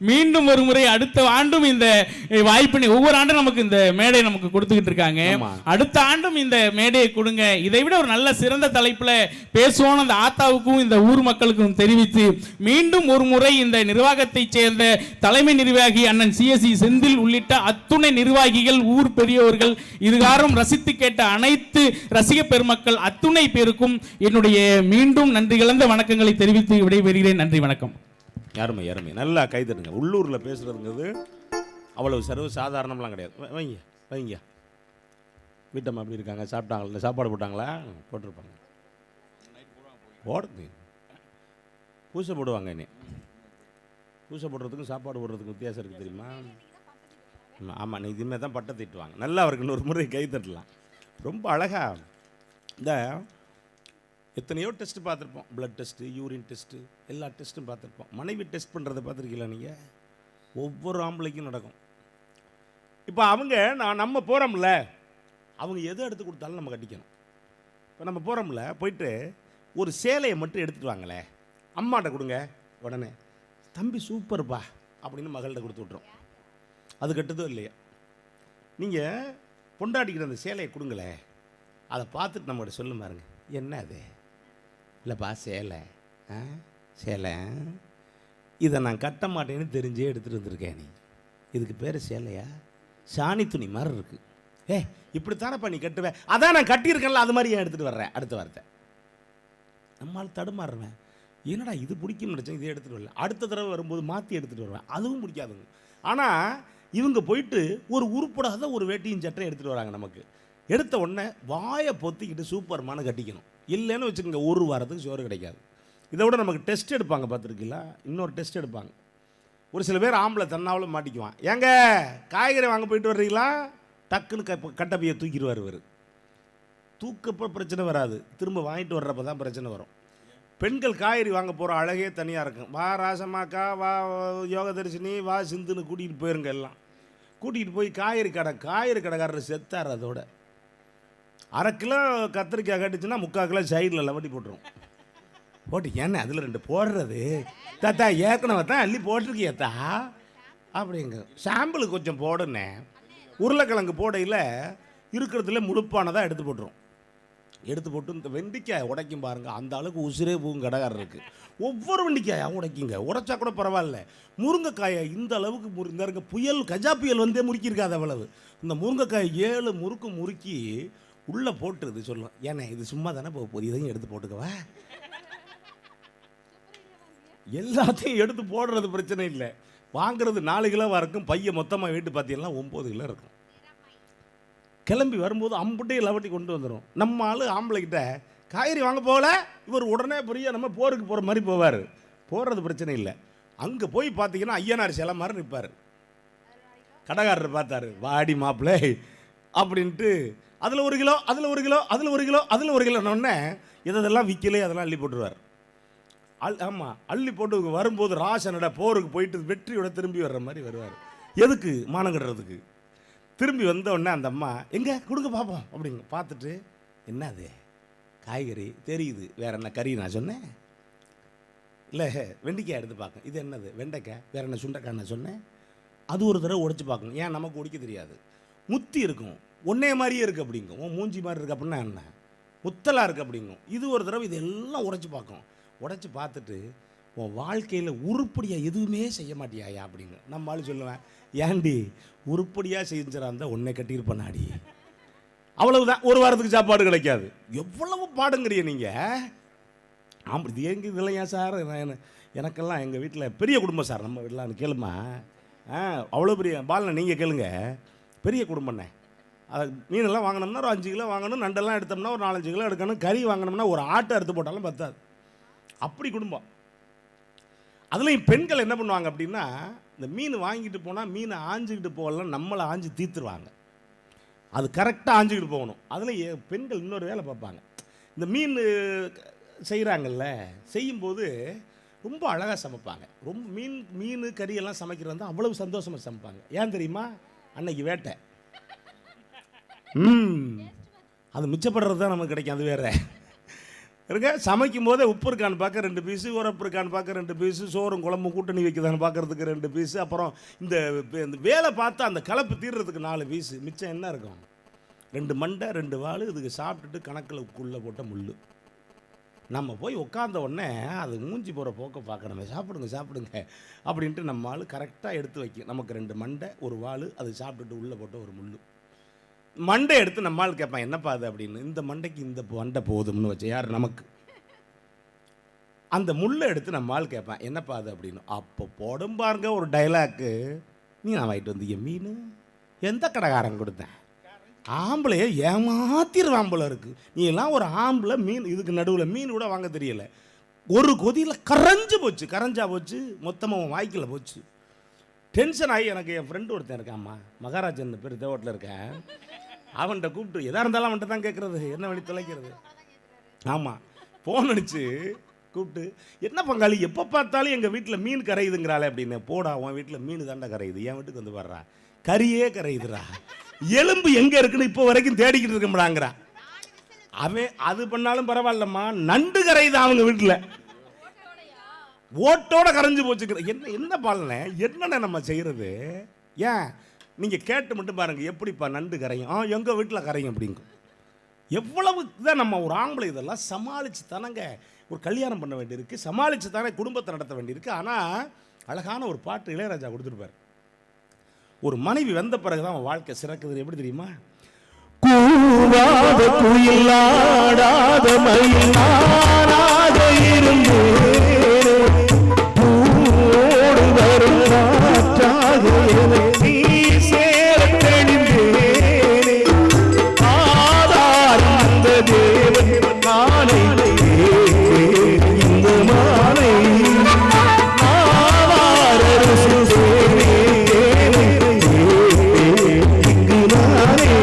மீண்டும் ஒரு முறை அடுத்த ஆண்டும் இந்த வாய்ப்பினை ஒவ்வொரு ஆண்டும் நமக்கு இந்த மேடை நமக்கு கொடுத்துக்கிட்டு இருக்காங்க. அடுத்த ஆண்டும் இந்த மேடையை கொடுங்க, இதை விட ஒரு நல்ல சிறந்த தலைப்புல பேசுவோம் அந்த ஆத்தாவுக்கும் இந்த ஊர் மக்களுக்கும் தெரிவித்து மீண்டும் ஒரு முறை இந்த நிர்வாகத்தை சேர்ந்த தலைமை நிர்வாகி அண்ணன் CSE செந்தில் உள்ளிட்ட அத்துணை நிர்வாகிகள், ஊர் பெரியவர்கள், இதுகாரும் ரசித்து கேட்ட அனைத்து ரசிக பெருமக்கள் அத்துணை பேருக்கும் என்னுடைய மீண்டும் நன்றி கலந்த வணக்கங்களை தெரிவித்து விடைபெறுகிறேன். நன்றி, வணக்கம். யாருமே யாருமே நல்லா கைதட்டுங்க. உள்ளூரில் பேசுறதுங்கிறது அவ்வளவு சர்வ சாதாரணம்லாம் கிடையாது. வைங்க வைங்க. வீட்டம்மா அப்படி இருக்காங்க, சாப்பிட்டாங்களா, சாப்பாடு போட்டாங்களா? போட்டிருப்பாங்க, போடுறது பூசை போடுவாங்க. என்ன பூசை போடுறதுக்கும் சாப்பாடு போடுறதுக்கும் வித்தியாசம் இருக்குது தெரியுமா? ஆமாம், நீ இதுமாதிரி தான் பட்டை திட்டுவாங்க. நல்லா அவருக்கு இன்னொரு முறை கை தட்டலாம். ரொம்ப அழகாக இந்த எத்தனையோ டெஸ்ட் பார்த்துருப்போம், பிளட் டெஸ்ட்டு, யூரின் டெஸ்ட்டு, எல்லா டெஸ்ட்டும் பார்த்துருப்போம். மனைவி டெஸ்ட் பண்ணுறதை பார்த்துருக்கீங்களா நீங்கள்? ஒவ்வொரு ஆம்பளைக்கும் நடக்கும். இப்போ அவங்க நம்ம போகிறோம்ல, அவங்க எதை எடுத்து கொடுத்தாலும் நம்ம கட்டிக்கணும். இப்போ நம்ம போகிறோம்ல, போயிட்டு ஒரு சேலையை மட்டும் எடுத்துகிட்டு வாங்களே, அம்மாட்ட கொடுங்க, உடனே தம்பி சூப்பர்ப்பா அப்படின்னு மகள்கிட்ட கொடுத்து விட்றோம். அது கட்டுதோ இல்லையா? நீங்கள் பொண்டாடிக்கிற அந்த சேலையை கொடுங்களே, அதை பார்த்துட்டு நம்மகிட்ட சொல்லு பாருங்க, என்ன அது? இல்லைப்பா சேலை, சேலை இதை நான் கட்ட மாட்டேன்னு தெரிஞ்சே எடுத்துகிட்டு வந்திருக்கேன். நீ இதுக்கு பேர் சேலையா? சாணி துணி மாதிரி இருக்குது. இப்படித்தானப்பா நீ கட்டுவேன். அதான் நான் கட்டியிருக்கேன்ல, அது மாதிரி ஏன் எடுத்துகிட்டு வர்றேன்? அடுத்த வார்த்தை நம்மளால் தடுமாறுவேன். என்னடா இது பிடிக்கும்னு நினச்சேன், இதை எடுத்துகிட்டு வரல. அடுத்த தடவை வரும்போது மாற்றி எடுத்துகிட்டு வருவேன், அதுவும் பிடிக்காதுங்க. ஆனால் இவங்க போயிட்டு ஒரு உருப்படாத ஒரு வேட்டியும் சட்டையும் எடுத்துகிட்டு வராங்க. நமக்கு எடுத்த உடனே வாயை பொத்திக்கிட்டு சூப்பர்மான கட்டிக்கணும். இல்லைன்னு வச்சுக்கோங்க, ஒரு வாரத்துக்கு சோறு கிடைக்காது. இதை விட நமக்கு டெஸ்ட் எடுப்பாங்க, பார்த்துருக்கீங்களா? இன்னொரு டெஸ்ட் எடுப்பாங்க. ஒரு சில பேர் ஆம்பளை தன்னாவில் மாட்டிக்குவான். ஏங்க காய்கறி வாங்க போயிட்டு வர்றீங்களா? டக்குன்னு கட்டப்பையை தூக்கிடுவார். இவர் தூக்கப்போ பிரச்சனை வராது, திரும்ப வாங்கிட்டு வர்றப்ப தான் பிரச்சனை வரும். பெண்கள் காய்கறி வாங்க போகிற அழகே தனியாக இருக்கும். வா ராசமாக்கா, வா யோகதரிசினி, வா சிந்துன்னு கூட்டிகிட்டு போயிருங்க. எல்லாம் கூட்டிகிட்டு போய் காய்கறி கடைக்காரர் செத்தார். அதோட அரை கிலோ கத்திரிக்காய் கட்டுச்சுன்னா 3/4 கிலோ சைடில் லவட்டி போட்டுரும். போட்டு ஏன்னா அதில் 2 போடுறது தாத்தா, ஏற்கனவே தான் அள்ளி போட்டிருக்கியத்தா அப்படிங்க. சாம்பிளுக்கு கொஞ்சம் போடுனே. உருளைக்கிழங்கு போடையில் இருக்கிறதுல முழுப்பானதாக எடுத்து போட்டுரும். எடுத்து போட்டு இந்த வெண்டிக்காய் உடைக்கும் பாருங்கள், அந்த அளவுக்கு உசிரே பூவும் கடைக்காரர் இருக்குது. ஒவ்வொரு வெண்டிக்காயாக உடைக்குங்க, உடைச்சா கூட பரவாயில்ல. முருங்கைக்காயை இந்த அளவுக்கு இந்த இருக்க புயல், கஜா புயல் வந்தே முறுக்கியிருக்காது அவ்வளவு. இந்த முருங்கைக்காய் 7 முறுக்கு முறுக்கி உள்ளே போட்டுருது. சொல்லுவோம், ஏன்னா இது சும்மா தானே போகுது, இதையும் எடுத்து போட்டுக்கவா. எல்லாத்தையும் எடுத்து போடுறது பிரச்சனை இல்லை. வாங்குறது 4 கிலோவாக இருக்கும். பையன் மொத்தமாக வீட்டு பார்த்தீங்கன்னா 9 கிலோ இருக்கும். கிளம்பி வரும்போது அம்புட்டையை லவட்டி கொண்டு வந்துடும். நம்ம ஆள் ஆம்பளைக்கிட்ட காய்கறி வாங்க போகல, இவர் உடனே பெரிய நம்ம போருக்கு போகிற மாதிரி போவார். போகிறது பிரச்சனை இல்லை. அங்கே போய் பார்த்தீங்கன்னா ஐயனார் சிலை மாதிரி நிற்பார். கடைக்காரர் பார்த்தாரு, வாடி மாப்பிள்ளை அப்படின்ட்டு அதில் 1 கிலோ, அதில் 1 கிலோ, அதில் 1 கிலோ, அதில் 1 கிலோன்னொன்னே இதெல்லாம் விற்கலே, அதெல்லாம் அள்ளி போட்டுருவார். ஆமாம், அள்ளி போட்டு வரும்போது ராசனோட போருக்கு போயிட்டு வெற்றியோட திரும்பி வர்ற மாதிரி வருவார். எதுக்கு? மானம் கட்டுறதுக்கு. திரும்பி வந்த உடனே அந்த அம்மா, எங்கே கொடுங்க பார்ப்போம் அப்படிங்க. பார்த்துட்டு, என்ன அது? காய்கறி தெரியுது, வேற என்ன கறி நான் சொன்னேன்? இல்லை வெண்டிக்காய் எடுத்து பார்க்க, இது என்னது? வெண்டைக்காய். வேற என்ன சுண்டைக்காய் நான் சொன்னேன்? அது ஒரு தடவை உடைச்சு பார்க்கணும். ஏன் நமக்கு உடைக்க தெரியாது. முத்தி இருக்கும், ஒன்னே மாதிரியே இருக்குது அப்படிங்கும். மூஞ்சி மாதிரி இருக்குது அப்படின்னா என்ன? முத்தலாக இருக்குது அப்படிங்கும். இது ஒரு தடவை இதெல்லாம் உடைச்சு பார்க்கும். உடைச்சி பார்த்துட்டு, உன் வாழ்க்கையில் உருப்படியாக எதுவுமே செய்ய மாட்டியாயா அப்படிங்க. நம்ம ஆள் சொல்லுவேன், ஏண்டி உருப்படியாக செஞ்சிடாந்த உன்னை கட்டியிருப்பனாடி. அவ்வளவுதான், ஒரு வாரத்துக்கு சாப்பாடு கிடைக்காது. எவ்வளவு பாடுங்கிறிய நீங்கள். ஆமாம், இது எங்கே இதெல்லாம் ஏன் சார்? எனக்கெல்லாம் எங்கள் வீட்டில் பெரிய குடும்பம் சார். நம்ம வீட்டில் கேளுமா, அவ்வளோ பெரிய பாலனை நீங்கள் கேளுங்க, பெரிய குடும்பண்ணே. அது மீனெல்லாம் வாங்கினோம்னா ஒரு 5 கிலோ வாங்கணும், நண்டெல்லாம் எடுத்தோம்னா ஒரு 4-5 கிலோ எடுக்கணும், கறி வாங்கினோம்னா ஒரு ஆட்டை எடுத்து போட்டாலும் பத்தாது. அப்படி குடும்பம். அதுலேயும் பெண்கள் என்ன பண்ணுவாங்க அப்படின்னா, இந்த மீன் வாங்கிட்டு போனால் மீனை ஆஞ்சிக்கிட்டு போகலாம், நம்மளை ஆஞ்சி தீர்த்துருவாங்க. அது கரெக்டாக ஆஞ்சிக்கிட்டு போகணும். அதில் பெண்கள் இன்னொரு வேலை பார்ப்பாங்க. இந்த மீன் செய்கிறாங்கல்ல, செய்யும்போது ரொம்ப அழகாக சமைப்பாங்க. ரொம்ப மீன் கறியெல்லாம் சமைக்கிறது வந்து அவ்வளவு சந்தோஷமாக சமைப்பாங்க. ஏன் தெரியுமா? அன்னைக்கு வேட்டை. அது மிச்சப்படுறது தான் நமக்கு கிடைக்கும். அது வேறு இருக்க. சமைக்கும் போதே உப்பு இருக்கான்னு பார்க்க 2 பீஸு, உரப்பு இருக்கான்னு பார்க்க 2 பீஸு, சோறும் குழம்பு கூட்டணி வைக்குதான்னு பார்க்குறதுக்கு 2 பீஸு, அப்புறம் இந்த வேலை பார்த்தா அந்த கலப்பு தீர்றதுக்கு 4 பீஸு. மிச்சம் என்ன இருக்கும்? 2 மண்டை 2 வாள். இதுக்கு சாப்பிட்டுட்டு கணக்கில் உள்ளே போட்ட முள். நம்ம போய் உட்காந்த உடனே அது மூஞ்சி போகிற போக்க பார்க்கணுமே, சாப்பிடுங்க அப்படின்ட்டு நம்ம ஆள் கரெக்டாக எடுத்து வைக்கும். நமக்கு 2 மண்டை 1 வாள், அது சாப்பிட்டுட்டு உள்ளே போட்ட ஒரு முள். மண்டை எடுத்து நம்மால் கேட்பான், என்னப்பா அது அப்படின்னு. இந்த மண்டைக்கு இந்த மண்டை போதும்னு வச்சு யார்? நமக்கு. அந்த முள்ளை எடுத்து நம்மால் கேட்பான், என்னப்பா அது அப்படின்னு. அப்போ போடும் பாருங்க ஒரு டைலாக்கு, நீ நான் வாங்கிட்டு வந்தீங்க மீன் எந்த கடைக்காரன் கொடுத்தேன்? ஆம்பளைய ஏமாத்திடுவான் போல இருக்கு. நீ எல்லாம் ஒரு ஆம்பளை மீன், இதுக்கு நடுவில் மீன் கூட வாங்க தெரியல. ஒரு கொதியில் கரைஞ்சா போச்சு, மொத்தமாக வாய்க்கல போச்சு. டென்ஷன் ஆகி எனக்கு என் ஃப்ரெண்டு ஒருத்தன் இருக்காம்மா, மகாராஜன் பேர், தேவட்டில் இருக்கேன். அவன்கிட்ட கூப்பிட்டு எதாக இருந்தாலும் அவன்கிட்ட தான் கேட்குறது, என்ன வழி தொலைக்கிறது. ஆமாம், போன் அடிச்சு கூப்பிட்டு, என்ன பங்காளி எப்போ பார்த்தாலும் எங்கள் வீட்டில் மீன் கரையுதுங்கிறாளே அப்படின்னு. போடா, உன் வீட்டில் மீன் தாண்டா கரையுது, என் வீட்டுக்கு வந்து வர்றா, கறியே கரையுதுரா, எலும்பு எங்கே இருக்குன்னு இப்போ வரைக்கும் தேடிக்கிட்டு இருக்கமாடாங்கிறா. அவன் அது பண்ணாலும் பரவாயில்லம்மா, நண்டு கரையுது அவங்க வீட்டில், ஓட்டோட கரைஞ்சு போச்சுக்கிற. என்ன பாலனை என்னென்ன நம்ம செய்கிறது? ஏன் நீங்கள் கேட்டு மட்டும் பாருங்கள், எப்படிப்பா நண்டு கரையும்? எங்கள் வீட்டில் கரையும் அப்படிங்க. எவ்வளவு தான் நம்ம ஒரு ஆம்பளை இதெல்லாம் சமாளித்து தானங்க ஒரு கல்யாணம் பண்ண வேண்டியிருக்கு, சமாளித்து தானே குடும்பத்தை நடத்த வேண்டியிருக்கு. ஆனால் அழகான ஒரு பாட்டு இளையராஜா கொடுத்துருப்பார். ஒரு மனைவி வந்த பிறகு தான் அவன் வாழ்க்கை சிறக்குது. எப்படி தெரியுமா? கூவாத குயிலாடாத மயில் நானாக இருந்தேன், பூவோடு வரும் காற்றாக நீ சேரத் தெளிந்தேனே, ஆதாரம் அந்த தேவன் நானே, இந்த மானை ஆவாரரசு தேனே, இங்கு நானே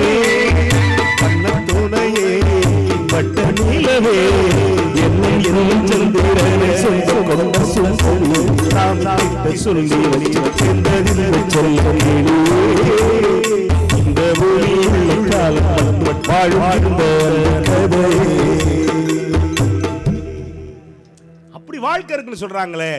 கண்ணத்துணையே வட்ட நிலவே என்னும் என்னும் சந்திரனே சொந்த கொண்ட சொல்லி நாம் நாட்ட சொல்லி சென்றதில் சொல்ல இந்த ஒளியுள்ள காலம் வாழ்ந்த கதை. அப்படி வாழ்க்கை இருக்குன்னு சொல்றாங்களே.